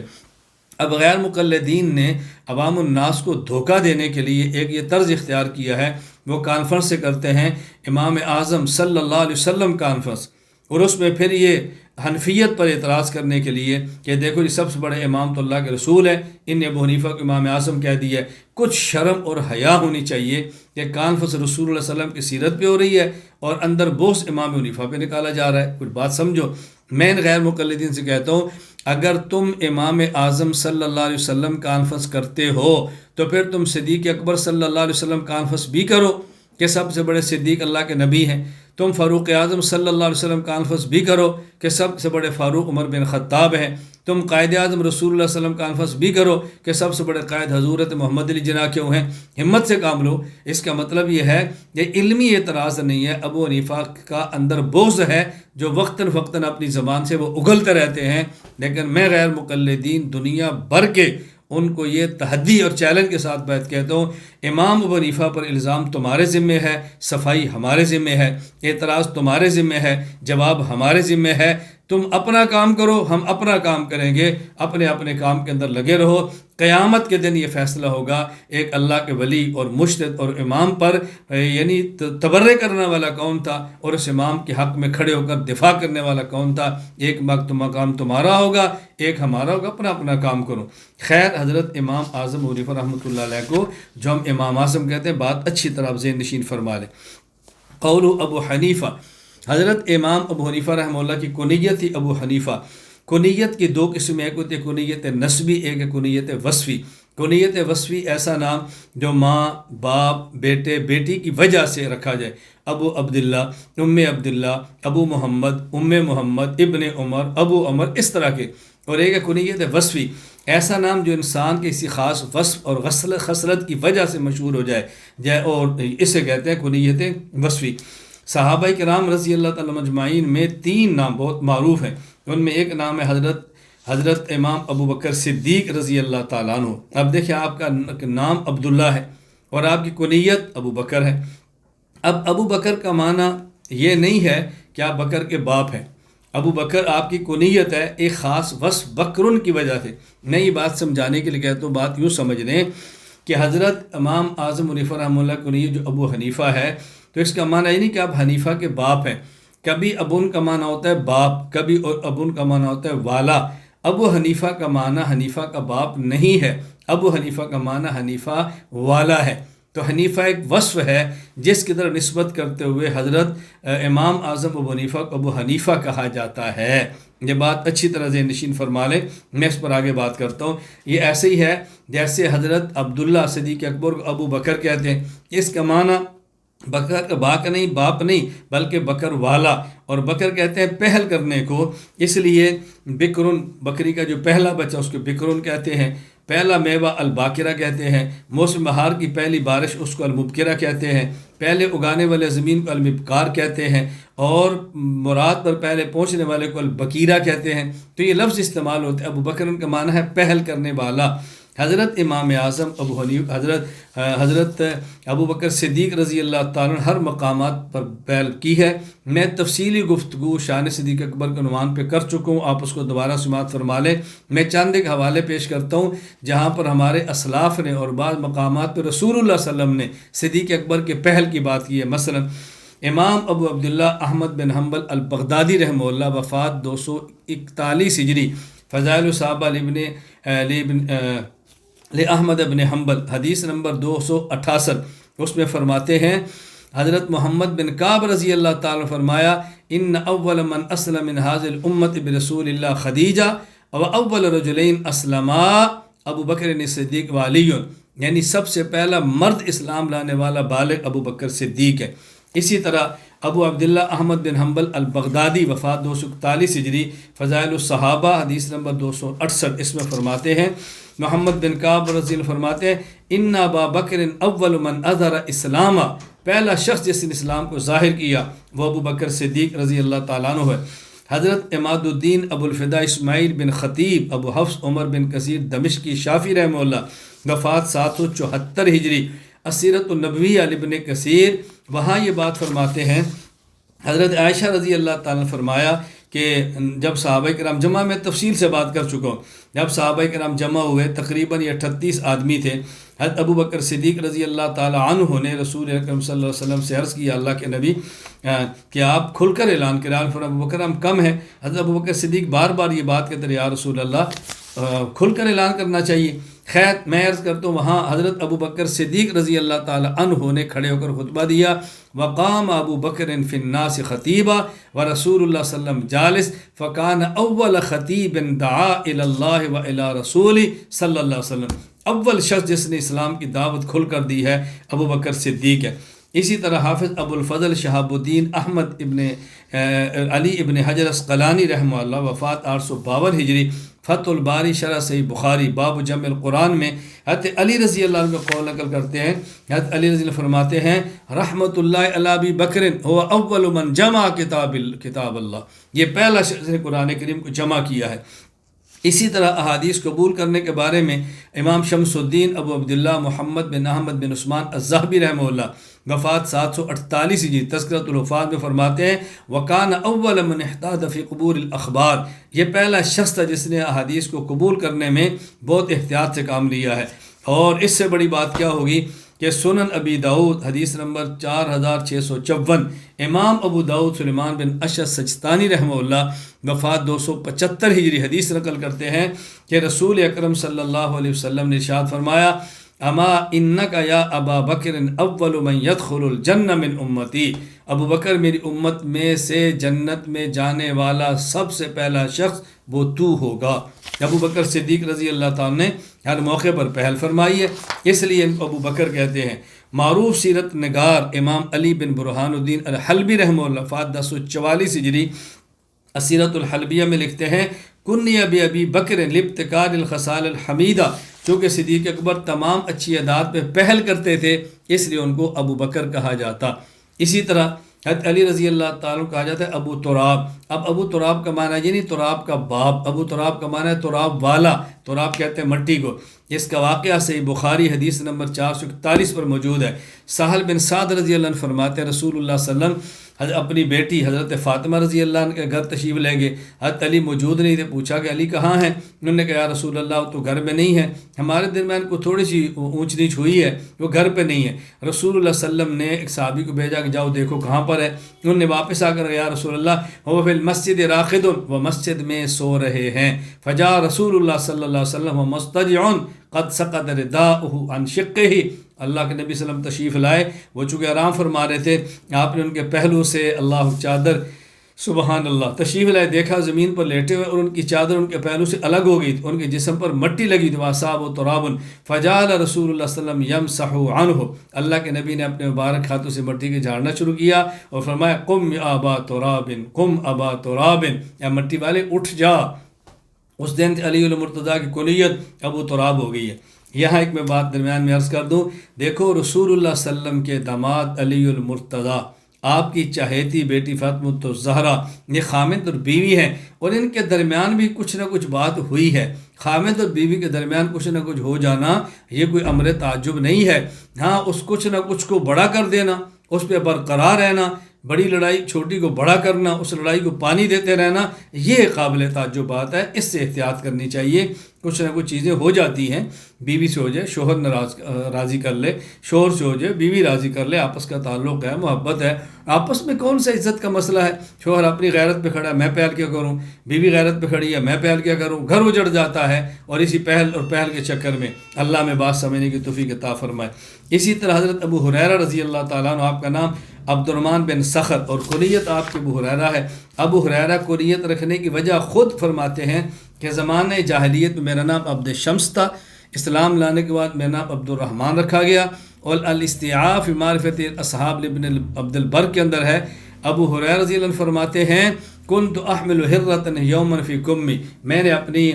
اب غیر مقلدین نے عوام الناس کو دھوکہ دینے کے لیے ایک یہ طرز اختیار کیا ہے، وہ کانفرنس سے کرتے ہیں امام اعظم صلی اللہ علیہ وسلم کانفرنس، اور اس میں پھر یہ حنفیت پر اعتراض کرنے کے لیے کہ دیکھو یہ سب سے بڑے امام تو اللہ کے رسول ہیں، ان نے ابو حنیفہ کو امام اعظم کہہ دیا ہے۔ کچھ شرم اور حیا ہونی چاہیے کہ کانفرنس رسول اللہ صلی اللہ علیہ وسلم کی سیرت پہ ہو رہی ہے اور اندر بوس امام حنیفہ پہ نکالا جا رہا ہے۔ کچھ بات سمجھو۔ میں ان غیر مقلدین سے کہتا ہوں اگر تم امام اعظم صلی اللہ علیہ وسلم کانفرنس کرتے ہو تو پھر تم صدیق اکبر صلی اللہ علیہ وسلم کانفرنس بھی کرو کہ سب سے بڑے صدیق اللہ کے نبی ہیں۔ تم فاروق اعظم صلی اللہ علیہ وسلم کانفرنس بھی کرو کہ سب سے بڑے فاروق عمر بن خطاب ہیں۔ تم قائد اعظم رسول اللہ صلی اللہ علیہ وسلم کانفرنس بھی کرو کہ سب سے بڑے قائد حضرت محمد علی جناح کیوں ہیں۔ ہمت سے کام لو۔ اس کا مطلب یہ ہے یہ علمی اعتراض نہیں ہے، ابو حنیفہ کا اندر بغض ہے جو وقتاً فوقتاً اپنی زبان سے وہ اگلتے رہتے ہیں۔ لیکن میں غیر مقلدین دنیا بھر کے ان کو یہ تحدی اور چیلنج کے ساتھ بات کہتا ہوں، امام ابو حنیفہ پر الزام تمہارے ذمہ ہے، صفائی ہمارے ذمہ ہے، اعتراض تمہارے ذمہ ہے، جواب ہمارے ذمہ ہے۔ تم اپنا کام کرو، ہم اپنا کام کریں گے، اپنے اپنے کام کے اندر لگے رہو۔ قیامت کے دن یہ فیصلہ ہوگا ایک اللہ کے ولی اور مرشد اور امام پر، یعنی تبرئے کرنے والا کون تھا اور اس امام کے حق میں کھڑے ہو کر دفاع کرنے والا کون تھا۔ ایک مقام تمہارا ہوگا، ایک ہمارا ہوگا، اپنا اپنا کام کرو۔ خیر، حضرت امام اعظم ابو حنیفہ رحمۃ اللہ علیہ کو جو ہم امام اعظم کہتے ہیں، بات اچھی طرح ذہن نشین فرما لیں۔ قول ابو حنیفہ، حضرت امام ابو حنیفہ رحمہ اللہ کی کنیت تھی ابو حنیفہ، کنیت کی دو قسمیں، ایک ہوتی ہے کنیت نسبی، ایک ہے کنیت وصفی۔ کنیت وصفی ایسا نام جو ماں، باپ، بیٹے، بیٹی کی وجہ سے رکھا جائے، ابو عبداللہ، عبداللہ، ابو محمد، محمد، ابن عمر، ابو عمر، اس طرح کے۔ اور ایک ہے کنیت وصفی، ایسا نام جو انسان کے کسی خاص وصف اور خصلت کی وجہ سے مشہور ہو جائے اور اسے کہتے ہیں کنیت وصفی۔ صحابہ کرام رضی اللہ تعالیٰ مجمعین میں 3 نام بہت معروف ہیں، ان میں ایک نام ہے حضرت امام ابو بکر صدیق رضی اللہ تعالیٰ عنہ۔ اب دیکھیں آپ کا نام عبداللہ ہے اور آپ کی کنیت ابو بکر ہے۔ اب ابو بکر کا معنی یہ نہیں ہے کہ آپ بکر کے باپ ہیں، ابو بکر آپ کی کنیت ہے ایک خاص وصف بکرن کی وجہ سے۔ میں یہ بات سمجھانے کے لیے کہتا ہوں، بات یوں سمجھ لیں کہ حضرت امام اعظم حنیفہ رحمہ اللہ کنیت جو ابو حنیفہ ہے، تو اس کا معنی یہ نہیں کہ آپ حنیفہ کے باپ ہیں۔ کبھی ابن کا معنی ہوتا ہے باپ، کبھی ابن کا معنی ہوتا ہے والا۔ ابو حنیفہ کا معنی حنیفہ کا باپ نہیں ہے، ابو حنیفہ کا معنی حنیفہ والا ہے۔ تو حنیفہ ایک وصف ہے جس کی طرف نسبت کرتے ہوئے حضرت امام اعظم ابو حنیفہ کو ابو حنیفہ کہا جاتا ہے۔ یہ بات اچھی طرح ذہن نشین فرما لیں، میں اس پر آگے بات کرتا ہوں۔ یہ ایسے ہی ہے جیسے حضرت عبداللہ صدیق اکبر کو ابو بکر کہتے ہیں، اس کا معنی بکر کا باپ نہیں بلکہ بکر والا، اور بکر کہتے ہیں پہل کرنے کو، اس لیے بکرن بکری کا جو پہلا بچہ اس کو بکرن کہتے ہیں، پہلا میوہ الباکرہ کہتے ہیں، موسم بہار کی پہلی بارش اس کو المبکرہ کہتے ہیں، پہلے اگانے والے زمین کو المبکار کہتے ہیں، اور مراد پر پہلے پہنچنے والے کو البکیرہ کہتے ہیں۔ تو یہ لفظ استعمال ہوتے ہیں۔ ابو بکر کا معنی ہے پہل کرنے والا۔ حضرت امام اعظم حضرت ابو بکر صدیق رضی اللہ تعالیٰ عنہ ہر مقامات پر بیان کی ہے۔ میں تفصیلی گفتگو شان صدیق اکبر کے عنوان پہ کر چکا ہوں، آپ اس کو دوبارہ سماعت فرما لیں۔ میں چند ایک حوالے پیش کرتا ہوں جہاں پر ہمارے اسلاف نے اور بعض مقامات پہ رسول اللہ صلی اللہ علیہ وسلم نے صدیق اکبر کے پہل کی بات کی ہے۔ مثلا امام ابو عبداللہ احمد بن حنبل البغدادی رحمہ اللہ، وفات 241 ہجری، فضائل الصحابہ احمد بن حنبل، حدیث نمبر 268، اس میں فرماتے ہیں حضرت محمد بن کعب رضی اللہ تعالیٰ فرمایا، ان اول من اسلم من هذه الامت برسول اللہ خدیجہ و اول رجلین اسلما ابو بکر صدیق وعلی، یعنی سب سے پہلا مرد اسلام لانے والا بالغ ابو بکر صدیق ہے۔ اسی طرح ابو عبداللہ احمد بن حنبل البغدادی، وفات 241 ہجری، فضائل الصحابہ حدیث نمبر 268، اس میں فرماتے ہیں محمد بن کعب رضی اللہ فرماتے ہیں، ان ابا بکر اول من اظہر اسلام، پہلا شخص جس نے اسلام کو ظاہر کیا وہ ابو بکر صدیق رضی اللہ تعالیٰ عنہ ہے۔ حضرت عماد الدین ابو الفدا اسماعیل بن خطیب ابو حفص عمر بن کثیر دمشقی شافعی رحمہ اللہ، وفات 774 ہجری، السیرۃ النبویہ لابن کثیر، وہاں یہ بات فرماتے ہیں حضرت عائشہ رضی اللہ تعالیٰ نے فرمایا کہ جب صحابہ کرام جمع، میں تفصیل سے بات کر چکا ہوں، جب صحابہ کرام جمع ہوئے تقریباً 38 آدمی تھے، حضرت ابو بکر صدیق رضی اللہ تعالیٰ عنہ نے رسول اکرم صلی اللہ علیہ وسلم سے عرض کیا، اللہ کے نبی کہ آپ کھل کر اعلان کریں۔ ابو بکر ہم کم ہیں۔ حضرت ابو بکر صدیق بار بار یہ بات کہتے رہے، یا رسول اللہ کھل کر اعلان کرنا چاہیے۔ خیر میں عرض کرتا ہوں، وہاں حضرت ابو بکر صدیق رضی اللہ تعالیٰ عنہ نے کھڑے ہو کر خطبہ دیا، وقام ابو بکر فی الناس خطیبا ورسول اللہ صلی اللہ علیہ وسلم جالس فکان اول خطیب دعا الی اللہ و الی رسول صلی اللہ علیہ وسلم، اول شخص جس نے اسلام کی دعوت کھل کر دی ہے ابو بکر صدیق ہے۔ اسی طرح حافظ ابو الفضل شہاب الدین احمد ابن علی ابن حجر اسقلانی رحمہ اللہ، وفات 852 ہجری، فتح الباری شرح صحیح بخاری باب جمع القرآن میں حضرت علی رضی اللہ عنہ کا قول نقل کرتے ہیں۔ حضرت علی رضی اللہ فرماتے ہیں، رحمت اللہ علی ابی بکر هو اول من جمع کتاب اللہ، یہ پہلا شخص نے قرآن کریم کو جمع کیا ہے۔ اسی طرح احادیث قبول کرنے کے بارے میں امام شمس الدین ابو عبداللہ محمد بن احمد بن عثمان الذہبی رحمہ اللہ، وفات 748 ہجری، تذکرۃ الحفاظ میں فرماتے ہیں، وکان اول من احتاط فی قبول الاخبار، یہ پہلا شخص تھا جس نے احادیث کو قبول کرنے میں بہت احتیاط سے کام لیا ہے۔ اور اس سے بڑی بات کیا ہوگی کہ سنن ابی داؤد حدیث نمبر 4654، امام ابو داؤد سلیمان بن اشعث سجستانی رحمہ اللہ، وفات 275 ہجری، حدیث نقل کرتے ہیں کہ رسول اکرم صلی اللہ علیہ وسلم نے ارشاد فرمایا، اما انک یا ابا بکر اول من یدخل الجنہ من امتی، ابو بکر میری امت میں سے جنت میں جانے والا سب سے پہلا شخص وہ تو ہوگا۔ ابو بکر صدیق رضی اللہ تعالیٰ نے ہر موقع پر پہل فرمائی ہے، اس لیے ان کو ابو بکر کہتے ہیں۔ معروف سیرت نگار امام علی بن برہان الدین الحلبی رحمہ اللہ وفات 1044 ہجری اسیرت الحلبیہ میں لکھتے ہیں، کنی ابی ابی بکر لابتکار الخصال الحمیدہ، چونکہ صدیق اکبر تمام اچھی عادات پہ پہل کرتے تھے اس لیے ان کو ابو بکر کہا جاتا۔ اسی طرح حضرت علی رضی اللہ تعالیٰ کہا جاتا ہے ابو تراب۔ اب ابو تراب کا معنی یہ نہیں تراب کا باپ، ابو تراب کا معنی ہے تراب والا، تراب کہتے ہیں مٹی کو۔ اس کا واقعہ صحیح بخاری حدیث نمبر 441 پر موجود ہے۔ سہل بن سعد رضی اللہ عنہ فرماتے ہیں رسول اللہ صلی اللہ علیہ وسلم اپنی بیٹی حضرت فاطمہ رضی اللہ عنہ کے گھر تشریف لے گئے، حضرت علی موجود نہیں تھے، پوچھا کہ علی کہاں ہیں؟ انہوں نے کہا یا رسول اللہ تو گھر میں نہیں ہے، ہمارے درمیان کو تھوڑی سی اونچ نیچ ہوئی ہے، وہ گھر پہ نہیں ہے۔ رسول اللہ صلی اللہ علیہ وسلم نے ایک صحابی کو بھیجا کہ جاؤ دیکھو کہاں پر ہے۔ انہوں نے واپس آ کر یا رسول اللہ وہ فی المسجد راقد، وہ مسجد میں سو رہے ہیں۔ فجاء رسول اللہ صلی اللہ علیہ وسلم مستجع قد سقط رداؤہ عن شقہ، اللہ کے نبی صلی اللہ علیہ وسلم تشریف لائے، وہ چونکہ آرام فرما رہے تھے، آپ نے ان کے پہلو سے اللہ چادر سبحان اللہ تشریف لائے، دیکھا زمین پر لیٹے ہوئے اور ان کی چادر ان کے پہلو سے الگ ہو گئی، ان کے جسم پر مٹی لگی تھی، وَأَصَابَهُ تُرَابٌ فَجَعَلَ رسول اللہ صلی اللہ علیہ وسلم يَمْسَحُ عَنْهُ، اللہ کے نبی نے اپنے مبارک ہاتھوں سے مٹی کے جھاڑنا شروع کیا اور فرمایا قم یا ابا تراب، قم ابا تراب، یا مٹی والے اٹھ جا۔ اس دن علی المرتضیٰ کی کنیت ابو تراب ہو گئی ہے۔ یہاں ایک میں بات درمیان میں عرض کر دوں، دیکھو رسول اللہ صلی اللہ علیہ وسلم کے داماد علی المرتضیٰ، آپ کی چہیتی بیٹی فاطمۃ الزہرا، یہ خامد اور بیوی ہیں، اور ان کے درمیان بھی کچھ نہ کچھ بات ہوئی ہے۔ خامد اور بیوی کے درمیان کچھ نہ کچھ ہو جانا یہ کوئی امر تعجب نہیں ہے، ہاں اس کچھ نہ کچھ کو بڑا کر دینا، اس پہ برقرار رہنا، بڑی لڑائی چھوٹی کو بڑا کرنا، اس لڑائی کو پانی دیتے رہنا، یہ قابل تعجب بات ہے، اس سے احتیاط کرنی چاہیے۔ کچھ نہ کچھ چیزیں ہو جاتی ہیں، بیوی سے ہو جائے، شوہر راضی کر لے، شوہر سے ہو جائے، بیوی راضی کر لے، آپس کا تعلق ہے، محبت ہے، آپس میں کون سا عزت کا مسئلہ ہے؟ شوہر اپنی غیرت پہ کھڑا ہے میں پہل کیا کروں، بیوی غیرت پہ کھڑی ہے میں پہل کیا کروں، گھر اجڑ جاتا ہے، اور اسی پہل اور پہل کے چکر میں اللہ میں بات سمجھنے کی توفیق عطا فرمائے۔ اسی طرح حضرت ابو ہریرہ رضی اللہ تعالیٰ عنہ، آپ کا نام عبد الرحمن بن صخر اور کنیت آپ کی ابو ہریرہ ہے۔ ابو ہریرہ کنیت رکھنے کی وجہ خود فرماتے ہیں کہ زمانۂ جاہلیت میں میرا نام عبد الشمس تھا، اسلام لانے کے بعد میرا نام عبد الرحمن رکھا گیا، اور الاستیعاب فی معرفت اصحاب ابن عبد البر کے اندر ہے۔ ابو ہریرہ رضی اللہ عنہ فرماتے ہیں کنت احمل حرۃ یوما فی کمی، میں نے اپنی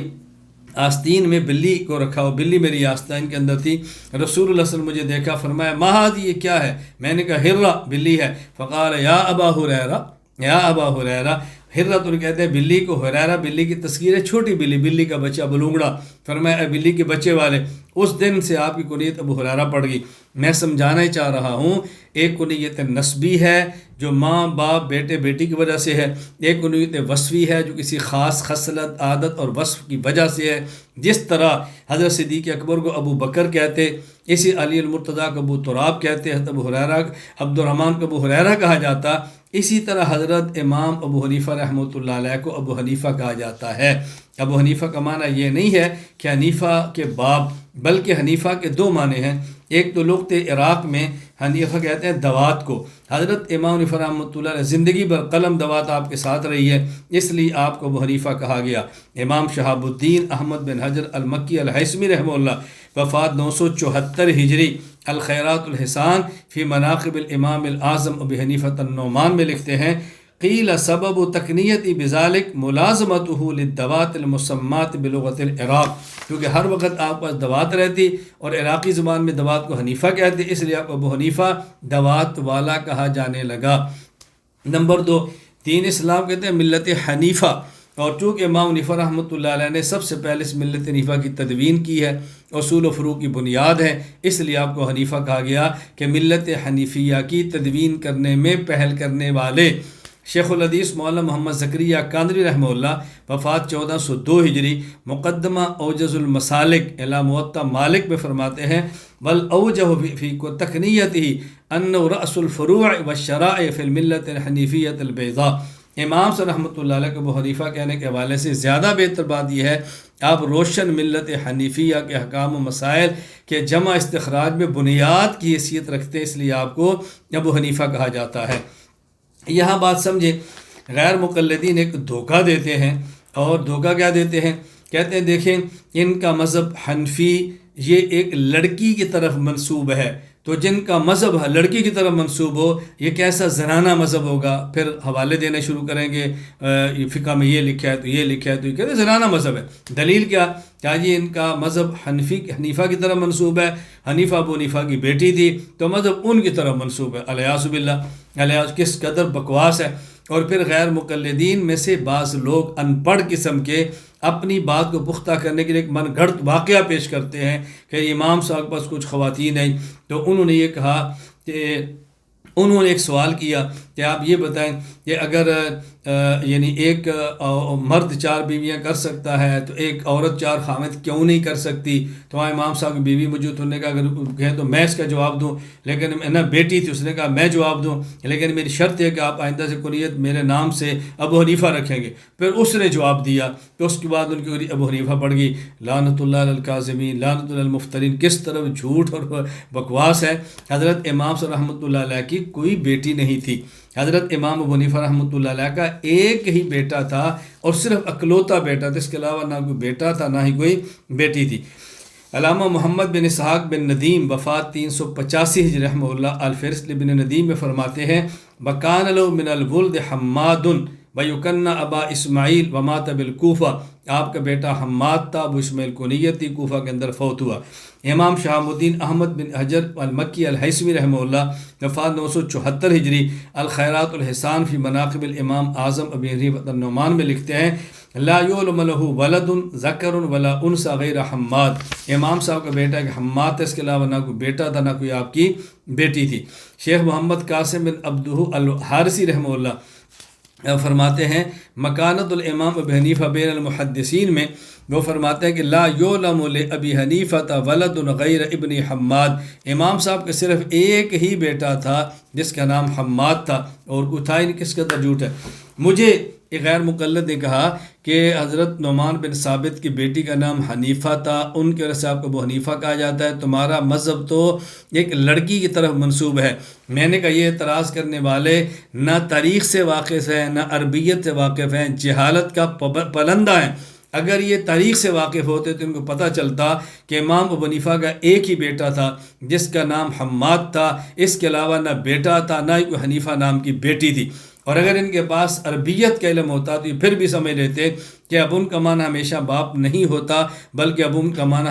آستین میں بلی کو رکھا ہو، بلی میری آستین کے اندر تھی، رسول اللہ صلی اللہ علیہ وسلم مجھے دیکھا، فرمایا ما ہذی، یہ کیا ہے؟ میں نے کہا ہرہ، بلی ہے۔ فقال یا ابا ہریرہ، یا ابا ہریرہ، ہرہ تو کہتے ہیں بلی کو، ہریرہ بلی کی تذکیر ہے، چھوٹی بلی، بلی کا بچہ بلونگڑا، فرمایا اے بلی کے بچے والے۔ اس دن سے آپ کی کنیت ابو ہریرہ پڑ گئی۔ میں سمجھانا ہی چاہ رہا ہوں، ایک کنیت نسبی ہے جو ماں باپ بیٹے بیٹی کی وجہ سے ہے، ایک کنیت وصفی ہے جو کسی خاص خصلت عادت اور وصف کی وجہ سے ہے۔ جس طرح حضرت صدیق اکبر کو ابو بکر کہتے، اسی علی المرتضیٰ کو ابو تراب کہتے، حضرت ابو ہریرہ عبد الرحمن کو ابو ہریرہ کہا جاتا، اسی طرح حضرت امام ابو حنیفہ رحمۃ اللہ علیہ کو ابو حنیفہ کہا جاتا ہے۔ ابو حنیفہ کا معنی یہ نہیں ہے کہ حنیفہ کے باپ، بلکہ حنیفہ کے دو معنی ہیں، ایک تو لغت عراق میں حنیفہ کہتے ہیں دوات کو، حضرت امام حنیفہ رحمۃ اللہ علیہ زندگی بھر قلم دوات آپ کے ساتھ رہی ہے، اس لیے آپ کو ابو حنیفہ کہا گیا۔ امام شہاب الدین احمد بن حجر المکی الہیثمی رحمہ اللہ وفات 974 ہجری، الخیرات الحسان فی مناقب الامام الاعظم ابی حنیفہ النعمان میں لکھتے ہیں قیل سبب تکنیتی بذالک ملازمتہ للدوات المسمات بلغت العراق، کیونکہ ہر وقت آپ پاس دوات رہتی اور عراقی زبان میں دوات کو حنیفہ کہتے، اس لیے آپ کو ابو حنیفہ دوات والا کہا جانے لگا۔ نمبر 2، دین اسلام کہتے ہیں ملت حنیفہ، اور چونکہ امام حنیفہ رحمۃ اللہ علیہ نے سب سے پہلے اس ملت حنیفہ کی تدوین کی ہے، اصول و فروع کی بنیاد ہے، اس لیے آپ کو حنیفہ کہا گیا کہ ملت حنیفیہ کی تدوین کرنے میں پہل کرنے والے۔ شیخ الحدیث مولانا محمد زکریا کاندری رحمہ اللہ وفات 1402 ہجری، مقدمہ اوجز المسالک الی موطا مالک میں فرماتے ہیں بل اوجہ فی تکنیتہ انہ رأس الفروع والشرائع فی الملت الحنیفیۃ البیضاء، امام سے رحمۃ اللہ علیہ کو ابو حنیفہ کہنے کے حوالے سے زیادہ بہتر بات یہ ہے آپ روشن ملت حنیفیہ کے احکام و مسائل کے جمع استخراج میں بنیاد کی حیثیت رکھتے ہیں، اس لیے آپ کو ابو حنیفہ کہا جاتا ہے۔ یہاں بات سمجھے، غیر مقلدین ایک دھوکہ دیتے ہیں، اور دھوکہ کیا دیتے ہیں؟ کہتے ہیں دیکھیں ان کا مذہب حنفی یہ ایک لڑکی کی طرف منسوب ہے، تو جن کا مذہب لڑکی کی طرف منسوب ہو یہ کیسا زنانہ مذہب ہوگا، پھر حوالے دینے شروع کریں گے، فقہ میں یہ لکھا ہے تو یہ لکھا ہے، تو یہ کہتے ہیں زنانہ مذہب ہے۔ دلیل کیا جی ان کا مذہب حنیفہ کی طرف منسوب ہے، حنیفہ ابو حنیفہ کی بیٹی تھی تو مذہب ان کی طرف منسوب ہے۔ الیاذ باللہ، الیاذ، کس قدر بکواس ہے۔ اور پھر غیر مقلدین میں سے بعض لوگ ان پڑھ قسم کے اپنی بات کو پختہ کرنے کے لیے ایک من گھڑت واقعہ پیش کرتے ہیں کہ امام صاحب کے پاس کچھ خواتین ہیں، تو انہوں نے یہ کہا کہ انہوں نے ایک سوال کیا کہ آپ یہ بتائیں کہ اگر یعنی ایک مرد 4 بیویاں کر سکتا ہے تو ایک عورت 4 خاوند کیوں نہیں کر سکتی؟ تو وہاں امام صاحب کی بیوی موجود، انہوں نے کہا اگر کہیں تو میں اس کا جواب دوں، لیکن نہ بیٹی تھی، اس نے کہا میں جواب دوں، لیکن میری شرط ہے کہ آپ آئندہ سے کنیت میرے نام سے ابو حنیفہ رکھیں گے۔ پھر اس نے جواب دیا، تو اس کے بعد ان کی ابو حنیفہ پڑھ گئی، لعنت اللہ علی الکاذبین، لعنت اللہ المفترین۔ کس طرف جھوٹ اور بکواس ہے۔ حضرت امام صلی رحمۃ اللہ علیہ کی کوئی بیٹی نہیں تھی، حضرت امام ابو حنیفہ رحمۃ اللہ علیہ کا ایک ہی بیٹا تھا، اور صرف اکلوتا بیٹا تھا، اس کے علاوہ نہ کوئی بیٹا تھا نہ ہی کوئی بیٹی تھی۔ علامہ محمد بن اسحاق بن ندیم وفات 385 ہجری رحمہ اللہ الفہرست بن ندیم میں فرماتے ہیں بکان لو من الولد حماد ویکنہ ابا اسماعیل ومات بالکوفہ، آپ کا بیٹا حماد تھا، ابو اسماعیل کنیت تھی، کوفہ کے اندر فوت ہوا۔ امام شہاب الدین احمد بن حجر المکی الہیثمی رحمہ اللہ وفات 974 ہجری الخیرات الحسان فی مناقب الامام اعظم ابی حنیفہ النعمان میں لکھتے ہیں لا یعلم له ولد ذکر ولا انثى غیر حماد، امام صاحب کا بیٹا کہ حماد تھا، اس کے علاوہ نہ کوئی بیٹا تھا نہ کوئی آپ کی بیٹی تھی۔ شیخ محمد قاسم بن عبدہ الحارثی رحمہ اللہ فرماتے ہیں مکانت الامام ابی حنیفہ بین المحدثین میں، وہ فرماتے ہیں کہ لا یعلم لابی حنیفہ ولد غیر ابن حماد، امام صاحب کا صرف ایک ہی بیٹا تھا جس کا نام حماد تھا، اور کوئی تھا ہی نہیں۔ کس کا جھوٹ ہے۔ مجھے ایک غیر مقلد نے کہا کہ حضرت نعمان بن ثابت کی بیٹی کا نام حنیفہ تھا، ان کی وجہ سے آپ کو ابو حنیفہ کہا جاتا ہے، تمہارا مذہب تو ایک لڑکی کی طرف منسوب ہے۔ میں نے کہا یہ اعتراض کرنے والے نہ تاریخ سے واقف ہیں نہ عربیت سے واقف ہیں، جہالت کا پلندہ ہیں۔ اگر یہ تاریخ سے واقف ہوتے تو ان کو پتہ چلتا کہ امام ابو حنیفہ کا ایک ہی بیٹا تھا جس کا نام حماد تھا، اس کے علاوہ نہ بیٹا تھا نہ ہی کوئی حنیفہ نام کی بیٹی تھی۔ اور اگر ان کے پاس عربیت کا علم ہوتا تو یہ پھر بھی سمجھ لیتے کہ اب ان کا معنی ہمیشہ باپ نہیں ہوتا بلکہ اب ان کا معنی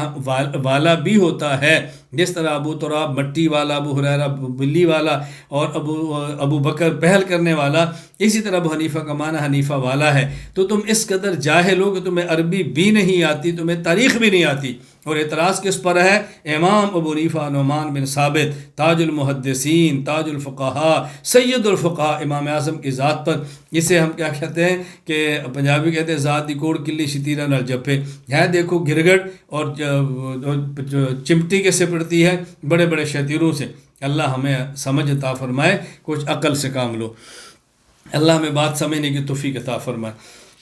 والا بھی ہوتا ہے، جس طرح ابو تراب مٹی والا، ابو ہریرہ بلی والا، اور ابو بکر پہل کرنے والا، اسی طرح ابو حنیفہ کا معنی حنیفہ والا ہے۔ تو تم اس قدر جاہل ہو کہ تمہیں عربی بھی نہیں آتی، تمہیں تاریخ بھی نہیں آتی، اور اعتراض کس پر ہے؟ امام ابو حنیفہ نعمان بن ثابت تاج المحدثین، تاج الفقہاء، سید الفقہاء، امام اعظم کی ذات پر۔ اسے ہم کیا کہتے ہیں کہ پنجابی کہتے ہیں ذات دی کوڑ کلی شتیرہ نال جپے، ہے دیکھو گرگٹ اور چمٹی کے سے پڑتی ہے بڑے بڑے شتیروں سے۔ اللہ ہمیں سمجھ عطا فرمائے، کچھ عقل سے کام لو، اللہ ہمیں بات سمجھنے کی توفیق عطا فرمائے۔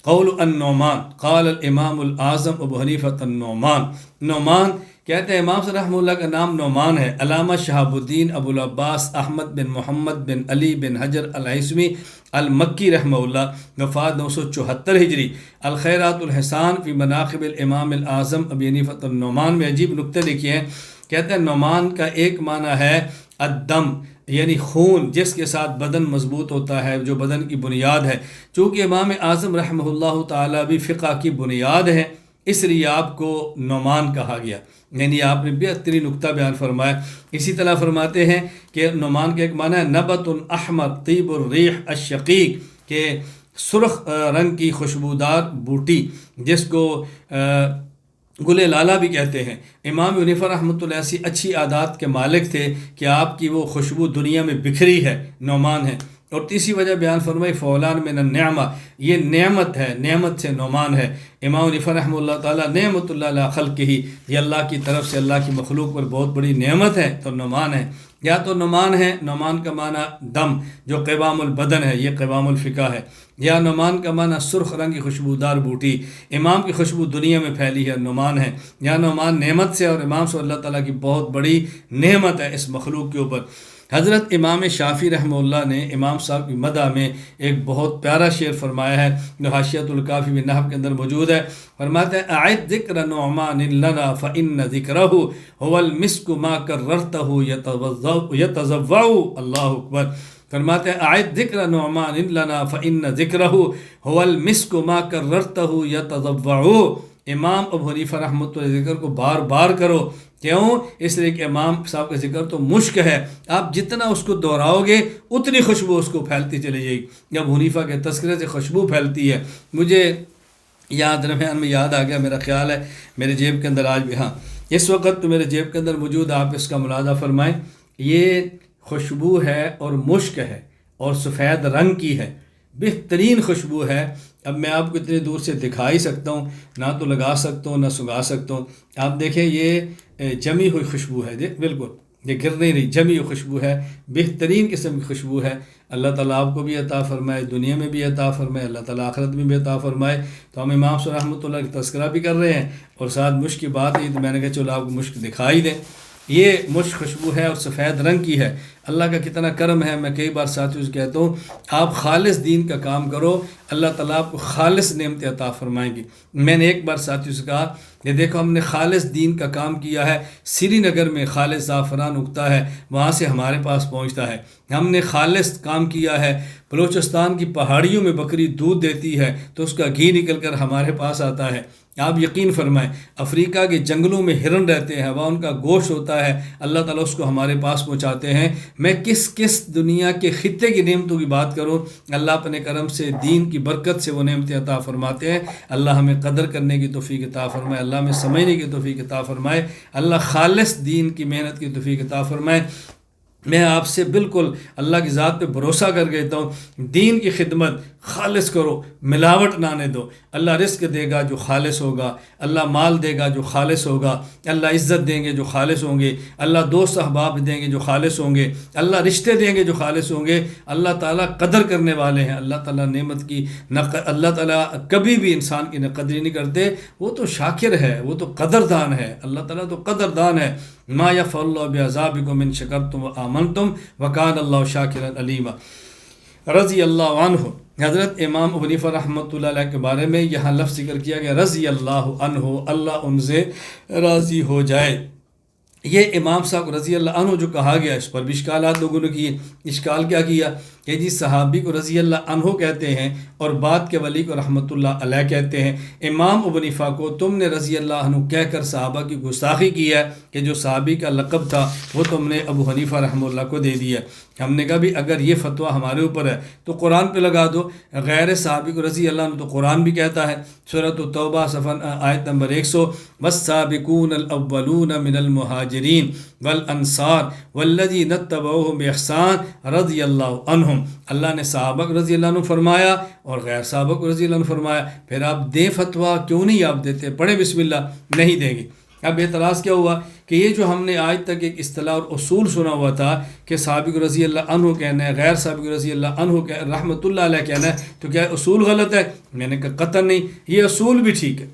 قول النعمان قال الامام الاعظم ابو حنیفہ النعمان، نعمان کہتے ہیں امام صلی رحمہ اللہ کا نام نعمان ہے۔ علامہ شہاب الدین ابو العباس احمد بن محمد بن علی بن حجر الہیثمی المکی رحمہ اللہ وفات 974 ہجری الخیرات الحسان فی مناقب الامام الاعظم ابی حنیفہ النعمان میں عجیب نکتے لکھے ہیں۔ کہتے ہیں نعمان کا ایک معنی ہے الدم، یعنی خون جس کے ساتھ بدن مضبوط ہوتا ہے، جو بدن کی بنیاد ہے۔ چونکہ امام اعظم رحمہ اللہ تعالیٰ بھی فقہ کی بنیاد ہے، اس لیے آپ کو نعمان کہا گیا، یعنی آپ نے بہترین نکتہ بیان فرمایا۔ اسی طرح فرماتے ہیں کہ نعمان کا ایک معنی ہے نبت احمر طیب الریح الشقیق، کہ سرخ رنگ کی خوشبودار بوٹی جس کو گل لالہ بھی کہتے ہیں۔ امام حنیفہ رحمۃ اللہ ایسی اچھی عادات کے مالک تھے کہ آپ کی وہ خوشبو دنیا میں بکھری ہے، نعمان ہے۔ اور تیسری وجہ بیان فرمائی فولان من النعمہ، یہ نعمت ہے، نعمت سے نعمان ہے۔ امام حنیفہ رحمہ اللہ تعالیٰ نعمت اللہ علی خلقہ، یہ اللہ کی طرف سے اللہ کی مخلوق پر بہت بڑی نعمت ہے تو نعمان ہے۔ یا تو نعمان ہے، نعمان کا معنی دم جو قوام البدن ہے، یہ قوام الفقہ ہے۔ یا نعمان کا معنی سرخ رنگ کی خوشبودار بوٹی، امام کی خوشبو دنیا میں پھیلی ہے، نعمان ہے۔ یا نعمان نعمت سے، اور امام صلی اللہ تعالیٰ کی بہت بڑی نعمت ہے اس مخلوق کے اوپر۔ حضرت امام شافعی رحمہ اللہ نے امام صاحب کی مدح میں ایک بہت پیارا شعر فرمایا ہے جو حاشیۃ الکافی بن نحو کے اندر موجود ہے۔ فرماتے ہیں اعد ذکر نعمان لنا فإن ذکرہ هو المسک ما کررتہ یتضوع، اللہ اکبر۔ فرماتے ہیں اعد ذکر نعمان لنا فإن ذکرہ هو المسک ما کررتہ یتضوع، امام ابو حنیفہ رحمۃ اللہ ذکر کو بار بار کرو، کیوں؟ اس لیے کہ امام صاحب کا ذکر تو مشک ہے، آپ جتنا اس کو دہراؤ گے اتنی خوشبو اس کو پھیلتی چلی جائے گی۔ ابو حنیفہ کے تذکرے سے خوشبو پھیلتی ہے۔ مجھے درمیان میں یاد آ گیا، میرا خیال ہے میرے جیب کے اندر آج بھی، ہاں اس وقت تو میرے جیب کے اندر موجود، آپ اس کا ملاحظہ فرمائیں، یہ خوشبو ہے اور مشک ہے اور سفید رنگ کی ہے، بہترین خوشبو ہے۔ اب میں آپ کو اتنی دور سے دکھا ہی سکتا ہوں، نہ تو لگا سکتا ہوں نہ سنگا سکتا ہوں۔ آپ دیکھیں یہ جمی ہوئی خوشبو ہے، بالکل یہ گر نہیں رہی، جمی ہوئی خوشبو ہے، بہترین قسم کی خوشبو ہے۔ اللہ تعالیٰ آپ کو بھی عطا فرمائے، دنیا میں بھی عطا فرمائے، اللہ تعالیٰ آخرت میں بھی عطا فرمائے۔ تو ہم امام صلی رحمۃ اللہ کا تذکرہ بھی کر رہے ہیں اور ساتھ مشک کی بات ہے، تو میں نے کہا چلو آپ کو مشک دکھا ہی دیں۔ یہ مشک خوشبو ہے اور سفید رنگ کی ہے۔ اللہ کا کتنا کرم ہے، میں کئی بار ساتھیوں سے کہتا ہوں آپ خالص دین کا کام کرو، اللہ تعالیٰ آپ کو خالص نعمت عطا فرمائیں گی۔ میں نے ایک بار ساتھیوں سے کہا کہ دیکھو ہم نے خالص دین کا کام کیا ہے، سری نگر میں خالص زعفران اگتا ہے، وہاں سے ہمارے پاس پہنچتا ہے۔ ہم نے خالص کام کیا ہے، بلوچستان کی پہاڑیوں میں بکری دودھ دیتی ہے تو اس کا گھی نکل کر ہمارے پاس آتا ہے۔ آپ یقین فرمائیں افریقہ کے جنگلوں میں ہرن رہتے ہیں، وہاں ان کا گوشت ہوتا ہے، اللہ تعالیٰ اس کو ہمارے پاس پہنچاتے ہیں۔ میں کس دنیا کے خطے کی نعمتوں کی بات کروں، اللہ اپنے کرم سے دین کی برکت سے وہ نعمتیں عطا فرماتے ہیں۔ اللہ ہمیں قدر کرنے کی توفیق عطا فرمائے، اللہ ہمیں سمجھنے کی توفیق عطا فرمائے، اللہ خالص دین کی محنت کی توفیق عطا فرمائے۔ میں آپ سے بالکل اللہ کی ذات پہ بھروسہ کر کہتا ہوں دین کی خدمت خالص کرو، ملاوٹ نہ آنے دو۔ اللہ رزق دے گا جو خالص ہوگا، اللہ مال دے گا جو خالص ہوگا، اللہ عزت دیں گے جو خالص ہوں گے، اللہ دوست احباب دیں گے جو خالص ہوں گے، اللہ رشتے دیں گے جو خالص ہوں گے۔ اللہ تعالیٰ قدر کرنے والے ہیں، اللہ تعالیٰ نعمت کی اللہ تعالیٰ کبھی بھی انسان کی قدر نہیں کرتے، وہ تو شاکر ہے، وہ تو قدردان ہے، اللہ تعالیٰ تو قدردان ہے۔ ما یفعل اللہ بعذابکم ان شکرتم وآمنتم وکان اللہ شاکرا علیما۔ رضی اللہ عنہ، حضرت امام ابو حنیفہ رحمۃ اللہ علیہ کے بارے میں یہاں لفظ ذکر کیا گیا رضی اللہ عنہ، اللہ ان سے راضی ہو جائے۔ یہ امام صاحب رضی اللہ عنہ جو کہا گیا، اس پر بھی اشکالات لوگوں نے کیے۔ اشکال کیا کیا کہ جی صحابی کو رضی اللہ عنہ کہتے ہیں اور بعد کے ولی کو رحمۃ اللہ علیہ کہتے ہیں، امام ابو حنیفہ کو تم نے رضی اللہ عنہ کہہ کر صحابہ کی گستاخی کی ہے کہ جو صحابی کا لقب تھا وہ تم نے ابو حنیفہ رحمہ اللہ کو دے دیا۔ ہم نے کہا بھی اگر یہ فتویٰ ہمارے اوپر ہے تو قرآن پہ لگا دو، غیر صحابی کو رضی اللہ عنہ تو قرآن بھی کہتا ہے، سورۃ التوبہ آیت نمبر 100، والسابقون الاولون من المہاجرین والانصار والذین اتبعوہم بإحسان رضی اللہ عنہم۔ اللہ نے صحابہ کو رضی اللہ عنہ فرمایا اور غیر صحابہ کو رضی اللہ عنہ فرمایا، پھر آپ دیں فتویٰ، کیوں نہیں آپ دیتے؟ پڑھیں بسم اللہ، نہیں دیں گے۔ اب اعتراض کیا ہوا کہ یہ جو ہم نے آج تک ایک اصطلاح اور اصول سنا ہوا تھا کہ صحابی کو رضی اللہ عنہ کہنا ہے، غیر صحابی کو رضی اللہ عنہ رحمۃ اللہ علیہ کہنا ہے، تو کیا اصول غلط ہے؟ میں نے کہا قطعاً نہیں، یہ اصول بھی ٹھیک ہے۔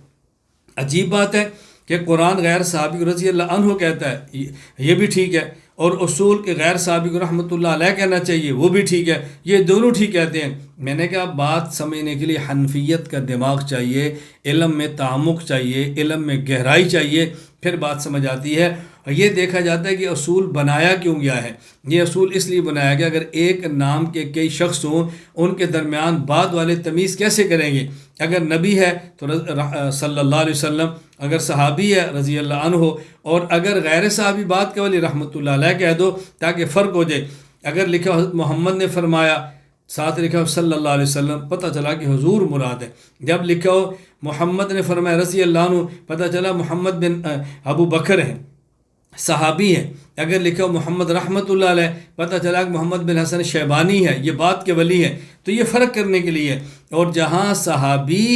عجیب بات ہے کہ قرآن غیر صحابی کو رضی اللہ عنہ کہتا ہے، یہ بھی ٹھیک ہے، اور اصول کے غیر صحابی کو رحمۃ اللہ علیہ کہنا چاہیے، وہ بھی ٹھیک ہے، یہ دونوں ٹھیک کہتے ہیں۔ میں نے کہا بات سمجھنے کے لیے حنفیت کا دماغ چاہیے، علم میں تعمق چاہیے، علم میں گہرائی چاہیے، پھر بات سمجھ آتی ہے۔ اور یہ دیکھا جاتا ہے کہ اصول بنایا کیوں گیا ہے۔ یہ اصول اس لیے بنایا گیا اگر ایک نام کے کئی شخص ہوں ان کے درمیان بعد والے تمیز کیسے کریں گے؟ اگر نبی ہے تو صلی اللہ علیہ وسلم، اگر صحابی ہے رضی اللہ عنہ، اور اگر غیر صحابی بات کے والی رحمۃ اللہ علیہ کہہ دو تاکہ فرق ہو جائے۔ اگر لکھا حضرت محمد نے فرمایا، ساتھ لکھا ہو صلی اللہ علیہ وسلم، پتہ چلا کہ حضور مراد ہے۔ جب لکھا ہو محمد نے فرمایا رضی اللہ عنہ، پتہ چلا محمد بن ابو بکر ہیں۔ صحابی ہیں. اگر لکھا ہو محمد رحمۃ اللہ علیہ، پتہ چلا کہ محمد بن حسن شیبانی ہے، یہ بات کے ولی ہے، تو یہ فرق کرنے کے لیے. اور جہاں صحابی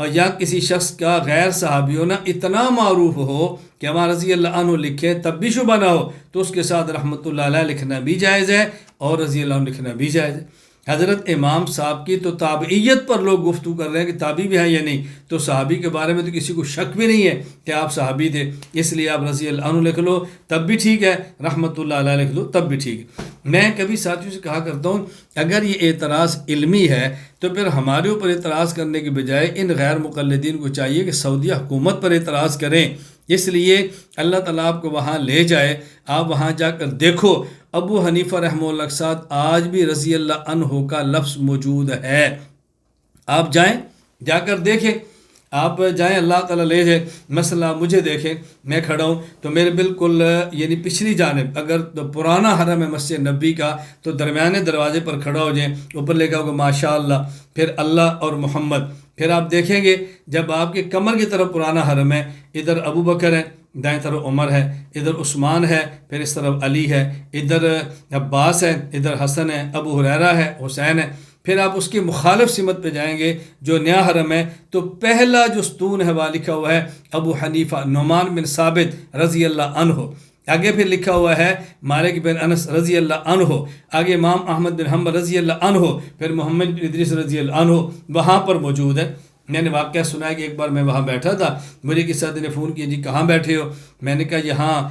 یا کسی شخص کا غیر صحابی ہونا اتنا معروف ہو کہ ہمارا رضی اللہ عنہ لکھے تب بھی شبہ نہ ہو، تو اس کے ساتھ رحمۃ اللہ علیہ لکھنا بھی جائز ہے اور رضی اللہ عنہ لکھنا بھی جائز ہے. حضرت امام صاحب کی تو تابعیت پر لوگ گفتگو کر رہے ہیں کہ تابعی بھی ہیں یا نہیں، تو صحابی کے بارے میں تو کسی کو شک بھی نہیں ہے کہ آپ صحابی تھے، اس لیے آپ رضی اللہ عنہ لکھ لو تب بھی ٹھیک ہے، رحمۃ اللہ علیہ لکھ لو تب بھی ٹھیک ہے. میں کبھی ساتھیوں سے کہا کرتا ہوں اگر یہ اعتراض علمی ہے تو پھر ہمارے اوپر اعتراض کرنے کے بجائے ان غیر مقلدین کو چاہیے کہ سعودی حکومت پر اعتراض کریں. اس لیے اللہ تعالیٰ آپ کو وہاں لے جائے، آپ وہاں جا کر دیکھو ابو حنیفہ رحمہ اللہ کے ساتھ آج بھی رضی اللہ عنہ کا لفظ موجود ہے. آپ جائیں، جا کر دیکھیں، آپ جائیں، اللہ تعالیٰ لے جائے. مثلا مجھے دیکھیں، میں کھڑا ہوں تو میرے بالکل یعنی پچھلی جانب اگر پرانا حرم ہے مسجد نبی کا تو درمیانے دروازے پر کھڑا ہو جائیں، اوپر لکھا ہوگا ماشاء اللہ، پھر اللہ اور محمد. پھر آپ دیکھیں گے جب آپ کے کمر کی طرف پرانا حرم ہے، ادھر ابو بکر ہے، دائیں طرف عمر ہے، ادھر عثمان ہے، پھر اس طرف علی ہے، ادھر عباس ہے، ادھر حسن ہے، ابو ہریرہ ہے، حسین ہے. پھر آپ اس کی مخالف سمت پہ جائیں گے جو نیا حرم ہے تو پہلا جو ستون ہے وہاں لکھا ہوا ہے ابو حنیفہ نعمان بن ثابت رضی اللہ عنہ. آگے پھر لکھا ہوا ہے مالک بن انس رضی اللہ عنہ، آگے امام احمد بن حنبل رضی اللہ عنہ، پھر محمد بن ادریس رضی اللہ عنہ وہاں پر موجود ہے. میں نے واقعہ سنا ہے کہ ایک بار میں وہاں بیٹھا تھا، مجھے کسی آدمی نے فون کیا جی کہاں بیٹھے ہو؟ میں نے کہا یہاں.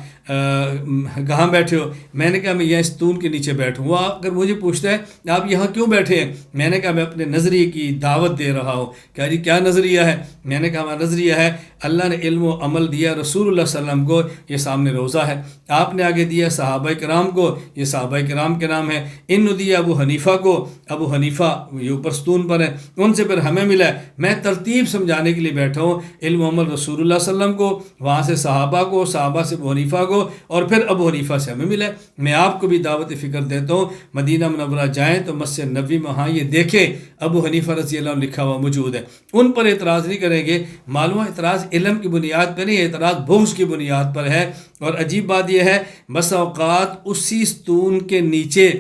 کہاں بیٹھے ہو؟ میں نے کہا میں یہاں ستون کے نیچے بیٹھوں. وہ اگر مجھے پوچھتا ہے آپ یہاں کیوں بیٹھے ہیں، میں نے کہا میں اپنے نظریے کی دعوت دے رہا ہوں. کہا جی کیا نظریہ ہے؟ میں نے کہا ہمارا نظریہ ہے اللہ نے علم و عمل دیا رسول اللہ صلی اللہ علیہ وسلم کو، یہ سامنے روزہ ہے. آپ نے آگے دیا صحابہ کرام کو، یہ صحابہ کرام کے نام ہے. ان نے دیا ابو حنیفہ کو، ابو حنیفہ یہ اوپر ستون پر ہے، ان سے پھر ہمیں ملا ہے. میں ترتیب سمجھانے کے لیے بیٹھا ہوں، علم و عمل رسول اللہ صلی اللہ علیہ وسلم کو، وہاں سے صحابہ کو، صحابہ سے ابو حنیفہ کو، اور پھر ابو حنیفہ سے ہمیں ملا ہے. میں آپ کو بھی دعوت فکر دیتا ہوں مدینہ منورہ جائیں تو مسجد نبوی میں وہاں یہ دیکھیں ابو حنیفہ رضی اللہ عنہ لکھا ہوا موجود ہے. ان پر اعتراض نہیں کریں گے. معلوم اعتراض علم کی بنیاد پر نہیں، اعتراض بغض کی بنیاد پر ہے. اور عجیب بات یہ ہے بس اوقات اسی ستون کے نیچے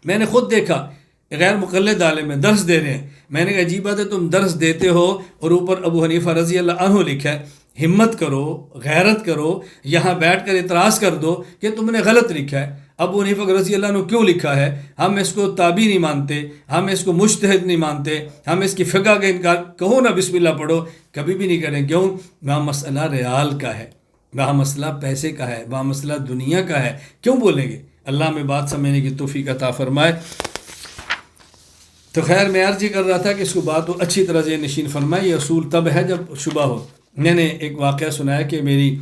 میں نے خود دیکھا غیر مقلد عالم میں درس دے رہے ہیں. میں نے کہا عجیب بات ہے تم درس دیتے ہو اور اوپر ابو حنیفہ رضی اللہ عنہ لکھا ہے. ہمت کرو، غیرت کرو، یہاں بیٹھ کر اعتراض کر دو کہ تم نے غلط لکھا ہے. ابو حنیفہ رضی اللہ عنہ کیوں لکھا ہے؟ ہم اس کو تابعی نہیں مانتے، ہم اس کو مجتہد نہیں مانتے، ہم اس کی فقہ کا انکار. کہو نا بسم اللہ پڑھو، کبھی بھی نہیں کریں. کیوں؟ وہاں مسئلہ ریال کا ہے، وہاں مسئلہ پیسے کا ہے، وہاں مسئلہ دنیا کا ہے. کیوں بولیں گے؟ اللہ ہمیں بات سمجھنے کی توفیق عطا فرمائے. تو خیر میں عرض یہ کر رہا تھا کہ اس کو بات کو اچھی طرح سے نشین فرمائے. یہ اصول تب ہے جب شبہ ہو. میں نے ایک واقعہ سنا ہے کہ میری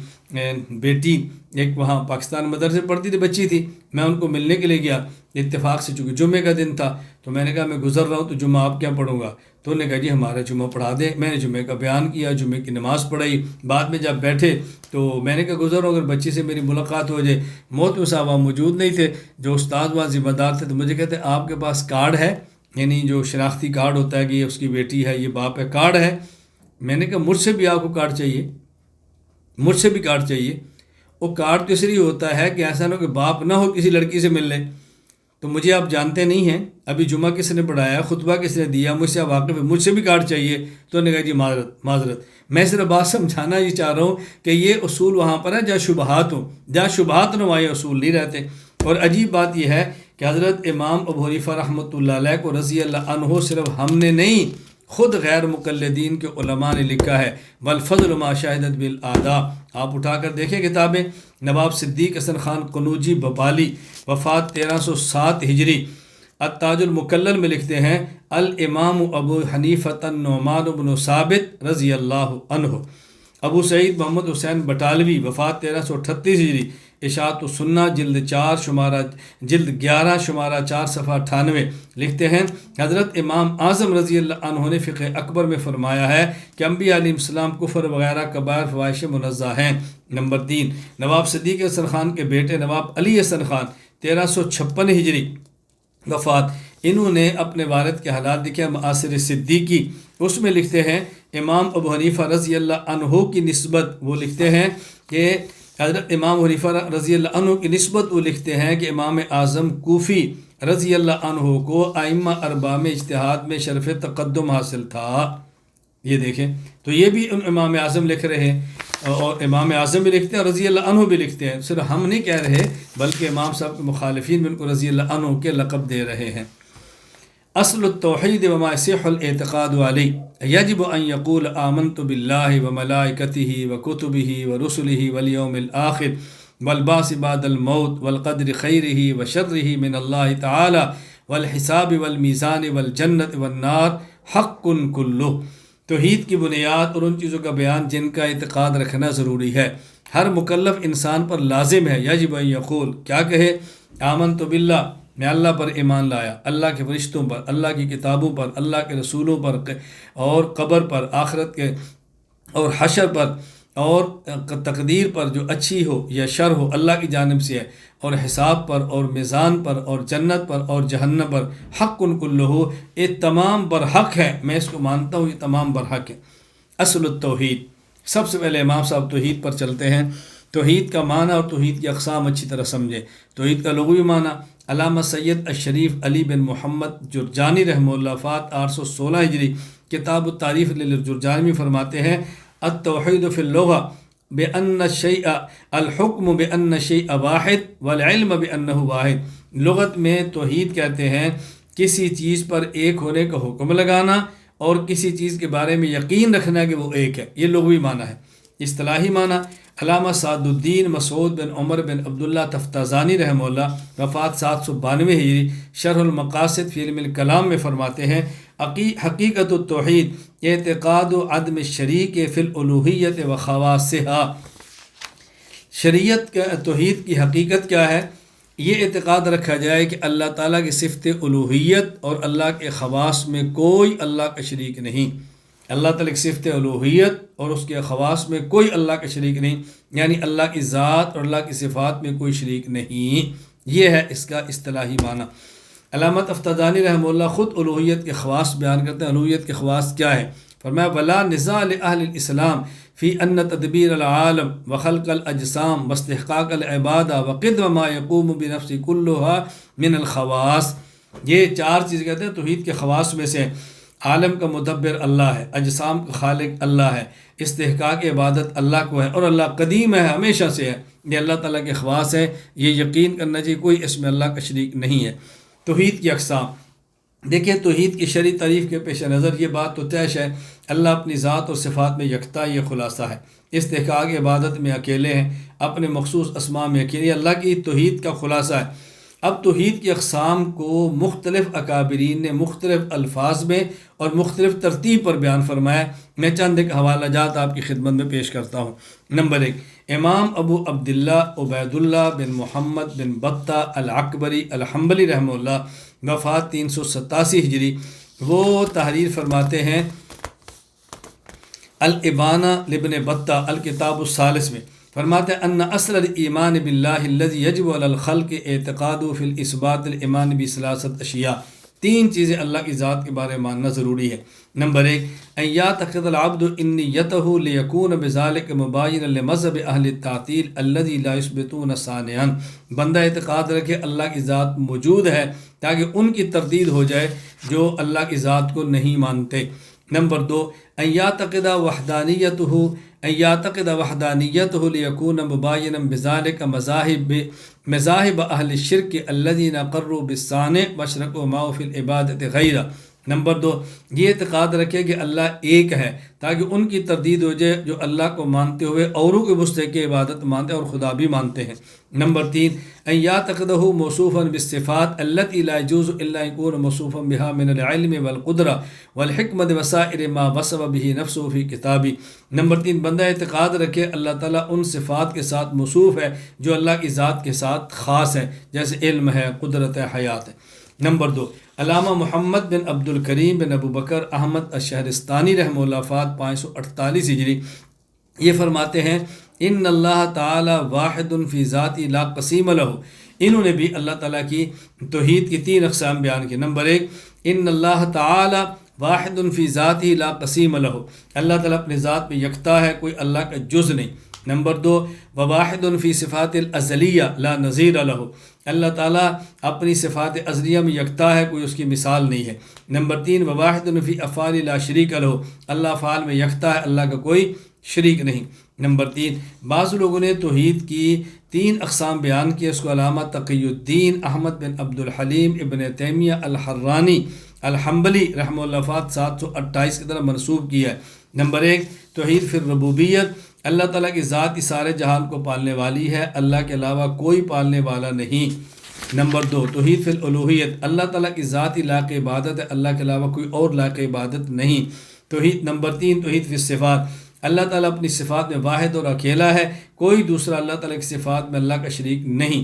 بیٹی ایک وہاں پاکستان مدرسے پڑھتی تھی، بچی تھی. میں ان کو ملنے کے لیے گیا اتفاق سے، چونکہ جمعے کا دن تھا تو میں نے کہا میں گزر رہا ہوں تو جمعہ آپ کیا پڑھوں گا؟ تو انہوں نے کہا جی ہمارا جمعہ پڑھا دیں. میں نے جمعے کا بیان کیا، جمعے کی نماز پڑھائی. بعد میں جب بیٹھے تو میں نے کہا گزر رہا ہوں اگر بچی سے میری ملاقات ہو جائے. محترم صاحب وہاں موجود نہیں تھے، جو استاد وہاں ذمہ دار تھے. تو مجھے کہتے آپ کے پاس کارڈ ہے؟ یعنی جو شناختی کارڈ ہوتا ہے کہ یہ اس کی بیٹی ہے، یہ باپ ہے، کارڈ ہے؟ میں نے کہا مجھ سے بھی آپ کو کارڈ چاہیے؟ مجھ سے بھی کارڈ چاہیے. وہ کارڈ تو اس لیے ہوتا ہے کہ ایسا نہ ہو کہ باپ نہ ہو کسی لڑکی سے مل لے. تو مجھے آپ جانتے نہیں ہیں، ابھی جمعہ کس نے پڑھایا، خطبہ کس نے دیا، مجھ سے آپ واقف ہے، مجھ سے بھی کارڈ چاہیے. تو انہوں نے کہا جی معذرت. میں صرف بات سمجھانا یہ چاہ رہا ہوں کہ یہ اصول وہاں پر ہے جہاں شبہات ہوں، جہاں شبہات نہ وہاں یہ اصول نہیں رہتے. اور عجیب بات یہ ہے کہ حضرت امام ابو حنیفہ رحمۃ اللہ علیہ کو رضی اللہ عنہ صرف ہم نے نہیں، خود غیر مقلدین کے علماء نے لکھا ہے. والفضل ما شاہدت بالاعداء. آپ اٹھا کر دیکھیں کتابیں. نواب صدیق حسن خان قنوجی بھوپالی، وفات 1307 ہجری، التاج المکلل میں لکھتے ہیں الامام ابو حنیفہ النعمان بن ثابت رضی اللہ عنہ. ابو سعید محمد حسین بٹالوی، وفات 1338 ہجری، اشاعت السنہ جلد 4 شمارہ جلد 11 شمارہ 4 صفحہ 98 لکھتے ہیں حضرت امام اعظم رضی اللہ عنہ نے فقہ اکبر میں فرمایا ہے کہ انبیاء علیہ السلام کفر وغیرہ کبائر فواحش منزہ ہیں. نمبر 3، نواب صدیق حسن خان کے بیٹے نواب علی حسن خان 1356 ہجری وفات. انہوں نے اپنے والد کے حالات لکھے معاصر صدیقی. اس میں لکھتے ہیں امام ابو حنیفہ رضی اللہ عنہ کی نسبت وہ لکھتے ہیں کہ حضرت امام حنیفہ رضی اللہ عنہ کی نسبت وہ لکھتے ہیں کہ امام اعظم کوفی رضی اللہ عنہ کو ائمہ اربعہ میں اجتہاد میں شرف تقدم حاصل تھا۔ یہ دیکھیں، تو یہ بھی ان امام اعظم لکھ رہے ہیں، اور امام اعظم بھی لکھتے ہیں، رضی اللہ عنہ بھی لکھتے ہیں۔ صرف ہم نہیں کہہ رہے بلکہ امام صاحب کے مخالفین بھی ان کو رضی اللہ عنہ کے لقب دے رہے ہیں۔ اصل التوحید وما يصح الاعتقاد علیہ یجب ان یقول آمنت باللہ وملائکتہ وکتبہ ورسلہ والیوم الآخر والبعث بعد الموت والقدر خیرہ وشرہ من اللہ تعالی والحساب والمیزان والجنت والنار حق کلہ۔ توحید کی بنیاد اور ان چیزوں کا بیان جن کا اعتقاد رکھنا ضروری ہے، ہر مکلف انسان پر لازم ہے۔ یجب ان یقول، کیا کہے؟ آمنت باللہ، میں اللہ پر ایمان لایا، اللہ کے فرشتوں پر، اللہ کی کتابوں پر، اللہ کے رسولوں پر، اور قبر پر، آخرت کے اور حشر پر، اور تقدیر پر جو اچھی ہو یا شر ہو اللہ کی جانب سے ہے، اور حساب پر اور میزان پر اور جنت پر اور جہنم پر حق کلہ، یہ تمام برحق ہے، میں اس کو مانتا ہوں، یہ تمام برحق ہے۔ اصل التوحید، سب سے پہلے امام صاحب توحید پر چلتے ہیں۔ توحید کا معنی اور توحید کی اقسام اچھی طرح سمجھیں۔ توحید کا لغوی معنی، علامہ سید الشریف علی بن محمد جرجانی رحمہ اللہ وفات 816 ہجری کتاب التعریف للجرجانی میں فرماتے ہیں التوحید فی اللغہ بأن الشیء الحکم بأن الشیء واحد والعلم بأنہ واحد۔ لغت میں توحید کہتے ہیں کسی چیز پر ایک ہونے کا حکم لگانا اور کسی چیز کے بارے میں یقین رکھنا کہ وہ ایک ہے، یہ لغوی معنی ہے۔ اصطلاحی معنی، علامہ سعد الدین مسعود بن عمر بن عبداللہ تفتازانی رحمہ اللہ وفات 792 ہجری شرح المقاصد فی علم الکلام میں فرماتے ہیں حقیقت التوحید اعتقاد عدم الشریک فی الالوہیت و خواصها۔ شریعت کا توحید کی حقیقت کیا ہے؟ یہ اعتقاد رکھا جائے کہ اللہ تعالیٰ کی صفت الوہیت اور اللہ کے خواص میں کوئی اللہ کا شریک نہیں۔ اللہ تعالیٰ کی صفت الوہیت اور اس کے خواص میں کوئی اللہ کا شریک نہیں، یعنی اللہ کی ذات اور اللہ کی صفات میں کوئی شریک نہیں، یہ ہے اس کا اصطلاحی معنی۔ علامہ تفتازانی رحمہ اللہ خود الوہیت کے خواص بیان کرتے ہیں۔ الوہیت کے خواص کیا ہے؟ فرمایا ولا نزاع لأہل الاسلام فی ان تدبیر العالم وخلق الاجسام واستحقاق العبادہ وقدم ما یقوم بنفس کلھا من الخواص۔ یہ چار چیز کہتے ہیں توحید کے خواص میں سے، عالم کا مدبر اللہ ہے، اجسام کا خالق اللہ ہے، استحقاق عبادت اللہ کو ہے، اور اللہ قدیم ہے، ہمیشہ سے ہے۔ یہ اللہ تعالیٰ کے خواص ہے، یہ یقین کرنا چاہیے کوئی اس میں اللہ کا شریک نہیں ہے۔ توحید کی اقسام دیکھیں، توحید کی شرعی تعریف کے پیش نظر یہ بات تو طے ہے اللہ اپنی ذات اور صفات میں یکتا، یہ خلاصہ ہے۔ استحقاق عبادت میں اکیلے ہیں، اپنے مخصوص اسماء میں اکیلے، اللہ کی توحید کا خلاصہ ہے۔ اب توحید کی اقسام کو مختلف اکابرین نے مختلف الفاظ میں اور مختلف ترتیب پر بیان فرمایا۔ میں چند ایک حوالہ جات آپ کی خدمت میں پیش کرتا ہوں۔ نمبر 1، امام ابو عبداللہ عبید اللہ بن محمد بن بطہ العکبری الحنبلی رحمہ اللہ وفات 387 ہجری، وہ تحریر فرماتے ہیں الابانہ لابن بطہ الکتاب الثالث میں، فرماتے ہیں ان اصل الایمان باللہ الذی یجب علی الخلق اعتقاد فی الاثبات الایمان بثلاثۃ اشیاء۔ 3 چیزیں اللہ کی ذات کے بارے میں ماننا ضروری ہے۔ نمبر 1، ان یعتقد العبد ان نیتہ لیکون بذلک مباینا لمذہب اہل التعطیل الذی لا یثبتون ثانیا۔ بندہ اعتقاد رکھے اللہ کی ذات موجود ہے تاکہ ان کی تردید ہو جائے جو اللہ کی ذات کو نہیں مانتے۔ نمبر 2، ان یعتقد وحدانیتہ لیکون مباینا بذلک مذاہب اہل الشرک الذین قروا بالصانع واشرکوا معه فی العبادۃ غیرہ۔ نمبر 2، یہ اعتقاد رکھے کہ اللہ ایک ہے تاکہ ان کی تردید ہو جائے جو اللہ کو مانتے ہوئے اوروں کے مستحق عبادت مانتے ہیں اور خدا بھی مانتے ہیں۔ نمبر 3، ان یعتقدہ موصوفا بالصفات التي لا يجوز الا ان يكون موصوفا بها من العلم والقدرہ والحکمت وسائر ما وصف به نفسه في کتابی۔ نمبر 3، بندہ اعتقاد رکھے اللہ تعالیٰ ان صفات کے ساتھ موصوف ہے جو اللہ کی ذات کے ساتھ خاص ہے، جیسے علم ہے، قدرت ہے، حیات ہے۔ نمبر 2، علامہ محمد بن عبد الکریم بن ابو بکر احمد الشہرستانی رحمہ اللہ وفات 548 ہجری، یہ فرماتے ہیں ان اللہ تعالی واحد فی ذاتی لا قسیم لہ۔ انہوں نے بھی اللہ تعالیٰ کی توحید کی 3 اقسام بیان کی۔ نمبر 1، ان اللہ تعالی واحد فی ذاتی لا قسیم لہ، اللہ تعالیٰ اپنی ذات میں یکتا ہے، کوئی اللہ کا جز نہیں۔ نمبر 2 وواحد فی صفات الازلیہ لا نظیر لہ، اللہ تعالیٰ اپنی صفات ازلیہ میں یکتا ہے، کوئی اس کی مثال نہیں ہے۔ نمبر 3 وواحد فی افعال لا شریک لہ، اللہ افعال میں یکتا ہے، اللہ کا کوئی شریک نہیں۔ نمبر 3 بعض لوگوں نے توحید کی 3 اقسام بیان کی، اس کو علامہ تقی الدین احمد بن عبد الحلیم ابن تیمیہ الحرانی الحنبلی رحمہ اللہ وفات 728 کی طرف منسوب کیا ہے۔ نمبر 1 توحید فی الربوبیت، اللہ تعالیٰ کی ذات اس سارے جہان کو پالنے والی ہے، اللہ کے علاوہ کوئی پالنے والا نہیں۔ نمبر 2 توحید فی الالوہیت، اللہ تعالیٰ کی ذات ہی لائق عبادت ہے، اللہ کے علاوہ کوئی اور لائق عبادت نہیں۔ نمبر 3 توحید فی الصفات، اللہ تعالیٰ اپنی صفات میں واحد اور اکیلا ہے، کوئی دوسرا اللہ تعالیٰ کی صفات میں اللہ کا شریک نہیں۔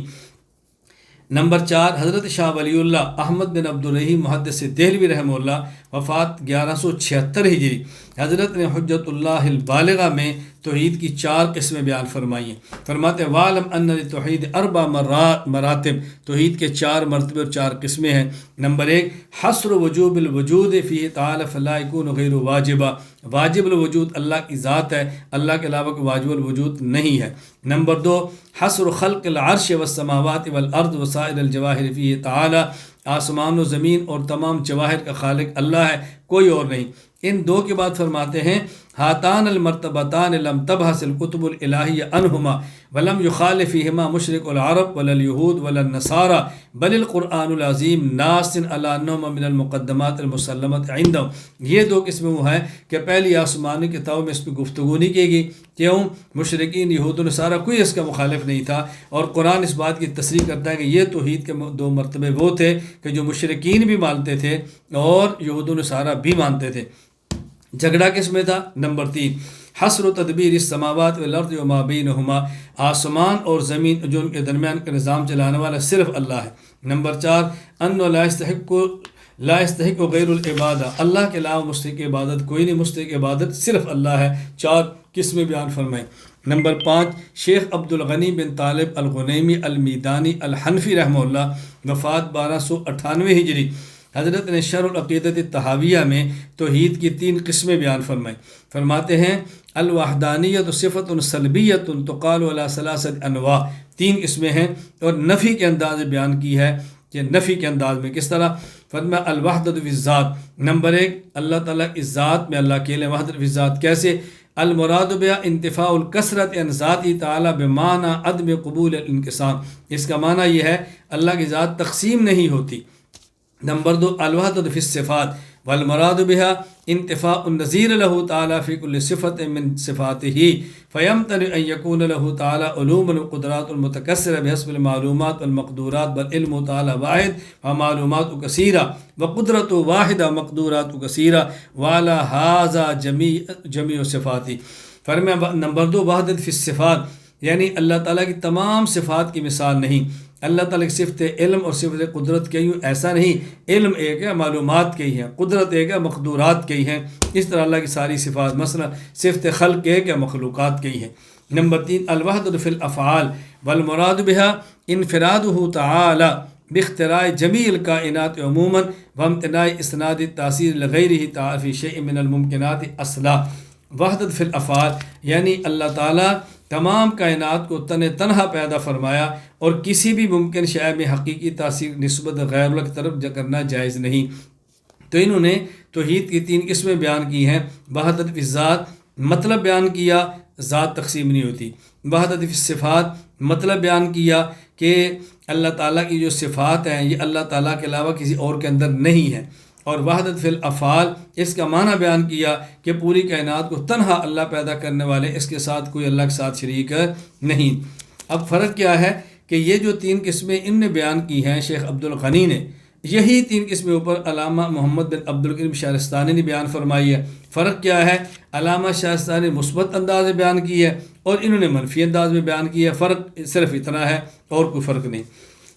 نمبر 4 حضرت شاہ ولی اللہ احمد بن عبد الرحیم محدث دہلوی رحمہ اللہ وفات 1176 ہجری، حضرت نے حجت اللہ البالغہ میں توحید کی 4 قسمیں بیان فرمائی ہیں۔ فرماتے ہیں وَعْلَمْ أَنَّ لِلتوحید 4 مراتب، توحید کے 4 مرتبے اور 4 قسمیں ہیں۔ نمبر 1 حصر وجوب الوجود فیہ تعالی فلا یکون غیر واجبہ، واجب الوجود اللہ کی ذات ہے، اللہ کے علاوہ کوئی واجب الوجود نہیں ہے۔ نمبر 2 حصر خلق العرش والسماوات والارض وسائر الجواہر فیہ تعالی، آسمان و زمین اور تمام جواہر کا خالق اللہ ہے، کوئی اور نہیں۔ ان 2 کے بعد فرماتے ہیں ہاتان المرتبتان لم تبحث الکتب الالہیہ عنہما ولم یخالف فیہما مشرک العرب ولا الیہود ولا النصارى بل القرآن العظیم ناس علی انہما من المقدمات المسلمۃ عندہم۔ یہ 2 قسمیں وہ ہے کہ پہلی آسمانی کتابوں میں اس پہ گفتگو نہیں کی گئی، کیوں؟ مشرکین یہود و نصارہ کوئی اس کا مخالف نہیں تھا، اور قرآن اس بات کی تصریح کرتا ہے کہ یہ توحید کے 2 مرتبے وہ تھے کہ جو مشرکین بھی مانتے تھے اور یہود و نصارہ بھی مانتے تھے۔ جھگڑا کس میں تھا؟ نمبر 3 حصر و تدبیر السماوات والارض وما بینہما، آسمان اور زمین جو ان کے درمیان کا نظام چلانے والا صرف اللہ ہے۔ نمبر 4 انہ لا یستحق غیر العبادہ، اللہ کے علاوہ مستحق عبادت کوئی نہیں، مستحق عبادت صرف اللہ ہے۔ 4 قسمیں بیان فرمائیں۔ نمبر 5 شیخ عبد الغنی بن طالب الغنیمی المیدانی الحنفی رحمہ اللہ وفات 1298 ہجری، حضرت نے شرح العقیدۃ الطحاویہ میں توحید کی 3 قسمیں بیان فرمائیں۔ فرماتے ہیں الوحدانیت صفت سلبیت تقال علی 3 انواع، 3 قسمیں ہیں، اور نفی کے انداز میں بیان کی ہے کہ نفی کے انداز میں کس طرح؟ فرمایا الوحدۃ فی الذات، نمبر 1 اللہ تعالیٰ کی ذات میں اللہ اکیلے، وحدۃ فی الذات کیسے؟ المراد بها انتفاع الکثرت عن ذاتی تعالی بمعنی عدم قبول الانقسام، اس کا معنی یہ ہے اللہ کی ذات تقسیم نہیں ہوتی۔ نمبر 2 الوحدۃ فی الصفات والمراد بها انتفاع النظیر له تعالی فی کل صفت من صفاته فیمتنع ان یکون له تعالی علوم القدرات المتکثرہ بحسب المعلومات والمقدورات بل علم تعالی واحد ومعلومات کثیرہ وقدرت واحدہ مقدورات کثیرہ وعلی ھذا جمیع صفاتی۔ فرمایا نمبر 2 وحدت فی الصفات، یعنی اللہ تعالیٰ کی تمام صفات کی مثال نہیں، اللہ تعالیٰ کی صفت علم اور صفت قدرت کئی ایسا نہیں، علم ایک ہے، معلومات کئی ہیں، قدرت ایک ہے، مقدورات کئی ہیں، اس طرح اللہ کی ساری صفات، مثلا صفت خلق ایک ہے، مخلوقات کئی ہیں۔ نمبر 3 الوحدۃ فی الافعال والمراد بها انفرادہ تعالی باختراع جمیع الکائنات عموما وامتناع اسناد التاثیر لغیرہ تعالی فی شیء من الممکنات اصلا۔ وحدت فی الافعال یعنی اللہ تعالیٰ تمام کائنات کو تنہا پیدا فرمایا اور کسی بھی ممکن شے میں حقیقی تاثیر نسبت غیر اللہ کی طرف کرنا جائز نہیں۔ تو انہوں نے توحید کی 3 قسمیں بیان کی ہیں۔ وحدت فی الذات مطلب بیان کیا ذات تقسیم نہیں ہوتی، وحدت فی الصفات مطلب بیان کیا کہ اللہ تعالیٰ کی جو صفات ہیں یہ اللہ تعالیٰ کے علاوہ کسی اور کے اندر نہیں ہے، اور وحدت فی الافعال اس کا معنی بیان کیا کہ پوری کائنات کو تنہا اللہ پیدا کرنے والے، اس کے ساتھ کوئی اللہ کے ساتھ شریک نہیں۔ اب فرق کیا ہے کہ یہ جو 3 قسمیں ان نے بیان کی ہیں شیخ عبد الغنی نے، یہی 3 قسمیں اوپر علامہ محمد بن عبد الکریم شارستانی نے بیان فرمائی ہے۔ فرق کیا ہے؟ علامہ شارستانی نے مثبت انداز میں بیان کی ہے اور انہوں نے منفی انداز میں بیان کی ہے، فرق صرف اتنا ہے اور کوئی فرق نہیں۔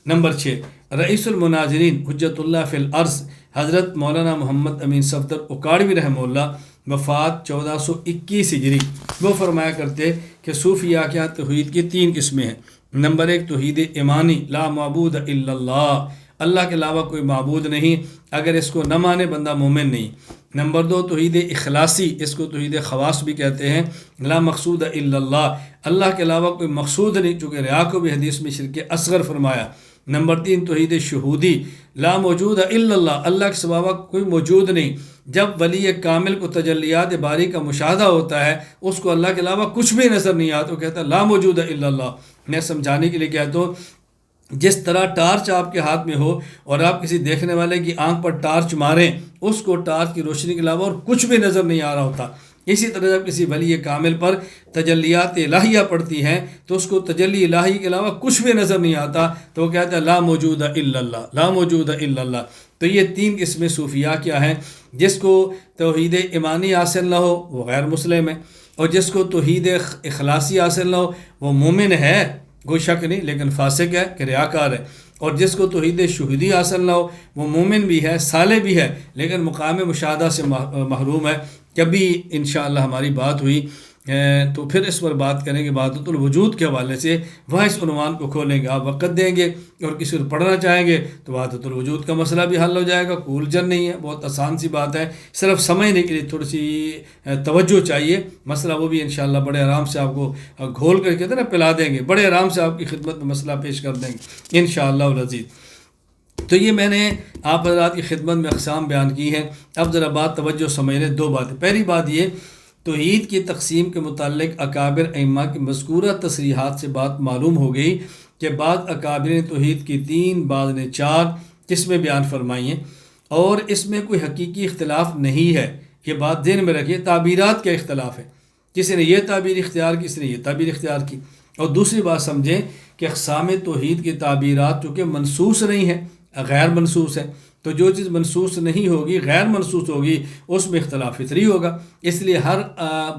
نمبر 6 رئیس المناظرین حجت اللہ فی الارض حضرت مولانا محمد امین صفدر اکاڑوی رحمہ اللہ وفات 1421 ہجری، وہ فرمایا کرتے کہ صوفیہ کے یہاں توحید کی 3 قسمیں ہیں۔ نمبر 1 توحید ایمانی لا معبود الا اللہ، اللہ کے علاوہ کوئی معبود نہیں، اگر اس کو نہ مانے بندہ مومن نہیں۔ نمبر 2 توحید اخلاصی، اس کو توحید خواص بھی کہتے ہیں، لا مقصود الا اللہ، اللہ کے علاوہ کوئی مقصود نہیں، چونکہ ریا کو بھی حدیث میں شرک اصغر فرمایا۔ نمبر 3 توحید شہودی، لا موجود الا اللہ، اللہ کے سوا کوئی موجود نہیں۔ جب ولی کامل کو تجلیات باری کا مشاہدہ ہوتا ہے، اس کو اللہ کے علاوہ کچھ بھی نظر نہیں آتا، وہ کہتا ہے لا موجود الا اللہ۔ میں سمجھانے کے لیے کہتا ہوں، جس طرح ٹارچ آپ کے ہاتھ میں ہو اور آپ کسی دیکھنے والے کی آنکھ پر ٹارچ ماریں، اس کو ٹارچ کی روشنی کے علاوہ اور کچھ بھی نظر نہیں آ رہا ہوتا، اسی طرح جب کسی ولی کامل پر تجلیات الہیہ پڑتی ہیں تو اس کو تجلی الہی کے علاوہ کچھ بھی نظر نہیں آتا، تو وہ کہتا ہے لا موجود الا اللہ، لا موجود الا اللہ۔ تو یہ 3 قسمیں صوفیاء کیا ہیں؟ جس کو توحید ایمانی حاصل نہ ہو وہ غیر مسلم ہے، اور جس کو توحید اخلاصی حاصل نہ ہو وہ مومن ہے، کوئی شک نہیں، لیکن فاسق ہے کہ ریاکار ہے، اور جس کو توحید شہودی حاصل نہ ہو وہ مومن بھی ہے، صالح بھی ہے، لیکن مقام مشاہدہ سے محروم ہے۔ کبھی انشاءاللہ ہماری بات ہوئی تو پھر اس پر بات کریں گے وحدت الوجود کے حوالے سے، وہاں اس عنوان کو کھولیں گے، آپ وقت دیں گے اور کسی کو پڑھنا چاہیں گے تو وحدت الوجود کا مسئلہ بھی حل ہو جائے گا، کوئی الجھن نہیں ہے، بہت آسان سی بات ہے، صرف سمجھنے کے لیے تھوڑی سی توجہ چاہیے، مسئلہ وہ بھی انشاءاللہ بڑے آرام سے آپ کو گھول کر کہتے ہیں نا پلا دیں گے، بڑے آرام سے آپ کی خدمت میں مسئلہ پیش کر دیں گے انشاءاللہ العزیز۔ تو یہ میں نے آپ حضرات کی خدمت میں اقسام بیان کی ہیں۔ اب ذرا بات توجہ سمجھ لیں، 2 باتیں۔ پہلی بات یہ، توحید کی تقسیم کے متعلق اکابر ائمہ کی مذکورہ تصریحات سے بات معلوم ہو گئی کہ بعض اکابر نے توحید کی 3، بعض نے 4 قسمیں بیان فرمائی ہیں، اور اس میں کوئی حقیقی اختلاف نہیں ہے، یہ بات ذہن میں رکھیے، تعبیرات کا اختلاف ہے، کسی نے یہ تعبیر اختیار کی، کسی نے یہ تعبیر اختیار کی۔ اور دوسری بات سمجھیں کہ اقسام توحید کی تعبیرات چونکہ منصوص نہیں ہیں، غیر منصوص ہے، تو جو چیز منصوص نہیں ہوگی، غیر منصوص ہوگی، اس میں اختلاف فطری ہوگا۔ اس لیے ہر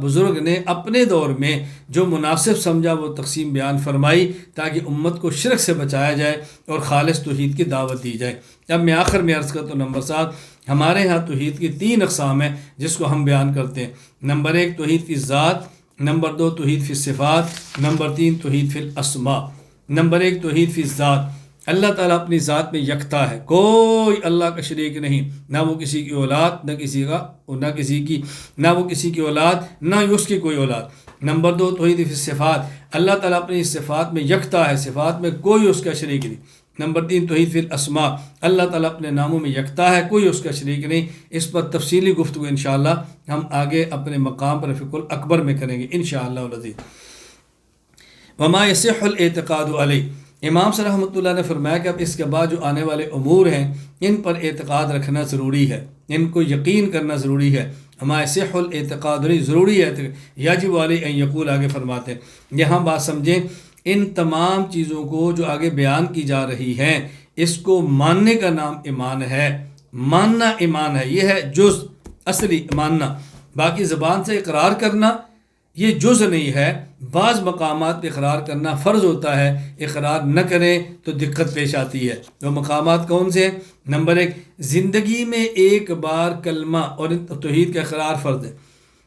بزرگ نے اپنے دور میں جو مناسب سمجھا وہ تقسیم بیان فرمائی تاکہ امت کو شرک سے بچایا جائے اور خالص توحید کی دعوت دی جائے۔ اب میں آخر میں عرض کرتا ہوں، نمبر 7، ہمارے ہاں توحید کی 3 اقسام ہیں جس کو ہم بیان کرتے ہیں۔ نمبر 1 توحید فی ذات، نمبر 2 توحید فی صفات، نمبر 3 توحید فی الاسماء۔ نمبر 1 توحید فی ذات، اللہ تعالیٰ اپنی ذات میں یکتا ہے، کوئی اللہ کا شریک نہیں، نہ وہ کسی کی اولاد، نہ وہ کسی کی اولاد، نہ اس کی کوئی اولاد۔ نمبر 2 توحید فی صفات، اللہ تعالیٰ اپنی صفات میں یکتا ہے، صفات میں کوئی اس کا شریک نہیں۔ نمبر 3 توحید فی الاسماء، اللہ تعالیٰ اپنے ناموں میں یکتا ہے، کوئی اس کا شریک نہیں۔ اس پر تفصیلی گفتگو انشاءاللہ ہم آگے اپنے مقام پر فقہ الاکبر میں کریں گے انشاءاللہ العزیز۔ وما یصح الاعتقاد علیہ، امام صاحب رحمۃ اللہ نے فرمایا کہ اب اس کے بعد جو آنے والے امور ہیں ان پر اعتقاد رکھنا ضروری ہے، ان کو یقین کرنا ضروری ہے۔ ہما یصح الاعتقاد علیہ، ضروری ہے، یجب علیہ ان یقول، آگے فرماتے ہیں۔ یہاں بات سمجھیں، ان تمام چیزوں کو جو آگے بیان کی جا رہی ہیں اس کو ماننے کا نام ایمان ہے، ماننا ایمان ہے، یہ ہے جز، اصلی ماننا۔ باقی زبان سے اقرار کرنا یہ جز نہیں ہے، بعض مقامات پہ اقرار کرنا فرض ہوتا ہے، اقرار نہ کریں تو دقت پیش آتی ہے۔ وہ مقامات کون سے ہیں؟ نمبر 1، زندگی میں ایک بار کلمہ اور توحید کا اقرار فرض ہے۔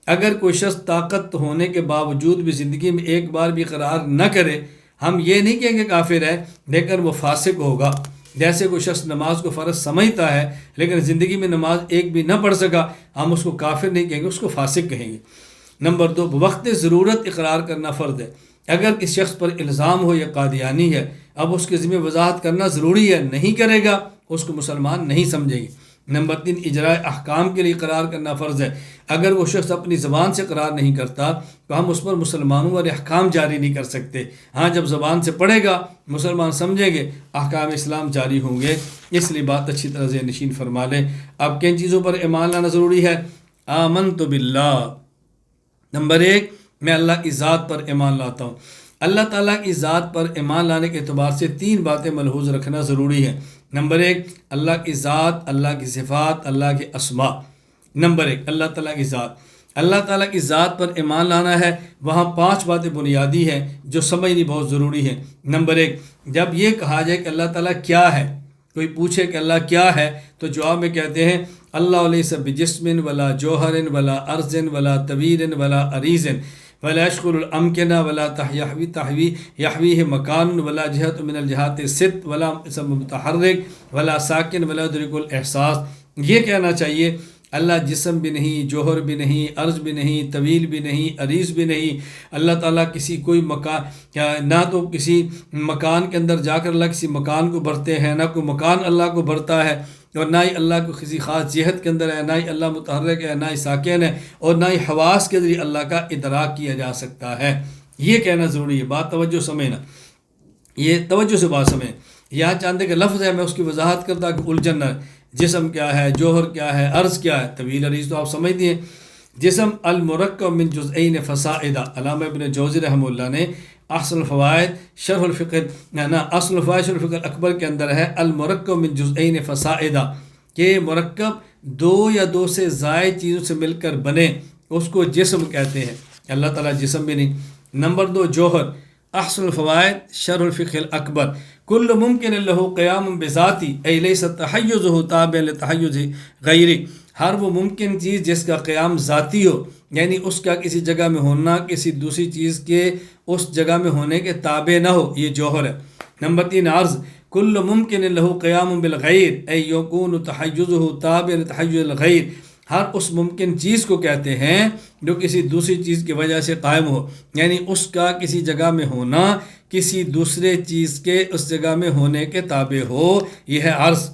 اگر کوئی شخص طاقت ہونے کے باوجود بھی زندگی میں ایک بار بھی اقرار نہ کرے، ہم یہ نہیں کہیں گے کافر ہے، لیکن وہ فاسق ہوگا۔ جیسے کوئی شخص نماز کو فرض سمجھتا ہے لیکن زندگی میں نماز ایک بھی نہ پڑھ سکا، ہم اس کو کافر نہیں کہیں گے، اس کو فاسق کہیں گے۔ نمبر 2، بوقت ضرورت اقرار کرنا فرض ہے۔ اگر کسی شخص پر الزام ہو یا قادیانی ہے، اب اس کے ذمہ وضاحت کرنا ضروری ہے، نہیں کرے گا اس کو مسلمان نہیں سمجھیں گے۔ نمبر 3، اجراء احکام کے لیے اقرار کرنا فرض ہے۔ اگر وہ شخص اپنی زبان سے اقرار نہیں کرتا تو ہم اس پر مسلمانوں والے احکام جاری نہیں کر سکتے۔ ہاں، جب زبان سے پڑھے گا مسلمان سمجھیں گے، احکام اسلام جاری ہوں گے۔ اس لیے بات اچھی طرح ذہن نشین فرما لیں۔ اب کن چیزوں پر ایمان لانا ضروری ہے؟ آمنت باللہ، نمبر 1، میں اللہ کی ذات پر ایمان لاتا ہوں۔ اللہ تعالیٰ کی ذات پر ایمان لانے کے اعتبار سے 3 باتیں ملحوظ رکھنا ضروری ہے۔ نمبر 1، اللہ کی ذات، اللہ کی صفات، اللہ کے اسماء۔ نمبر 1، اللہ تعالیٰ کی ذات، اللہ تعالیٰ کی ذات پر ایمان لانا ہے، وہاں 5 باتیں بنیادی ہیں جو سمجھنی بہت ضروری ہیں۔ نمبر 1، جب یہ کہا جائے کہ اللہ تعالیٰ کیا ہے، کوئی پوچھے کہ اللہ کیا ہے تو جواب میں کہتے ہیں اللہ لیس بجسم ولا جوہر ولا ارض ولا طویل ولا عریض ولا یشغل الامکن ولا یحویہ مکان ولا جہت من الجہات الست ولا اسم متحرک ولا ساکن ولا یدرک الاحساس۔ یہ کہنا چاہیے اللہ جسم بھی نہیں، جوہر بھی نہیں، عرض بھی نہیں، طویل بھی نہیں، عریض بھی نہیں۔ اللہ تعالیٰ کسی کوئی مکان، نہ تو کسی مکان کے اندر جا کر اللہ کسی مکان کو بھرتے ہیں، نہ کوئی مکان اللہ کو بھرتا ہے، اور نہ ہی اللہ کو کسی خاص جہت کے اندر ہے، نہ ہی اللہ متحرک ہے، نہ ہی ساکن ہے، اور نہ ہی حواس کے ذریعے اللہ کا ادراک کیا جا سکتا ہے۔ یہ کہنا ضروری ہے، بات توجہ سمجھنا، یہ توجہ سے بات سمجھیں۔ یہاں چاندے کا لفظ ہے، میں اس کی وضاحت کرتا کہ الجھن ہے، جسم کیا ہے، جوہر کیا ہے، عرض کیا ہے، طویل عریض تو آپ سمجھتے ہیں۔ جسم المرکب من جزئین فصاعدا، علامہ ابن جوزی رحمہ اللہ نے احسن الفوائد شرح الفقہ اصل الفوائد شرح الفقہ اکبر کے اندر ہے المرکب من جزئین فصاعدا، کہ مرکب دو یا دو سے زائد چیزوں سے مل کر بنے اس کو جسم کہتے ہیں۔ اللہ تعالیٰ جسم بھی نہیں۔ نمبر 2 جوہر، احسن الفوائد شرح الفقہ الاکبر، کل ممکن له قیام بذاتی ای لیس تحیزہ تابع لتحیز غیری، ہر وہ ممکن چیز جس کا قیام ذاتی ہو، یعنی اس کا کسی جگہ میں ہونا کسی دوسری چیز کے اس جگہ میں ہونے کے تابع نہ ہو، یہ جوہر ہے۔ نمبر 3 عرض، کل ممکن له قیام بالغیر ای یکون تحیزہ تابع لتحیز الغیر، ہر اس ممکن چیز کو کہتے ہیں جو کسی دوسری چیز کی وجہ سے قائم ہو، یعنی اس کا کسی جگہ میں ہونا کسی دوسرے چیز کے اس جگہ میں ہونے کے تابع ہو، یہ ہے عرض۔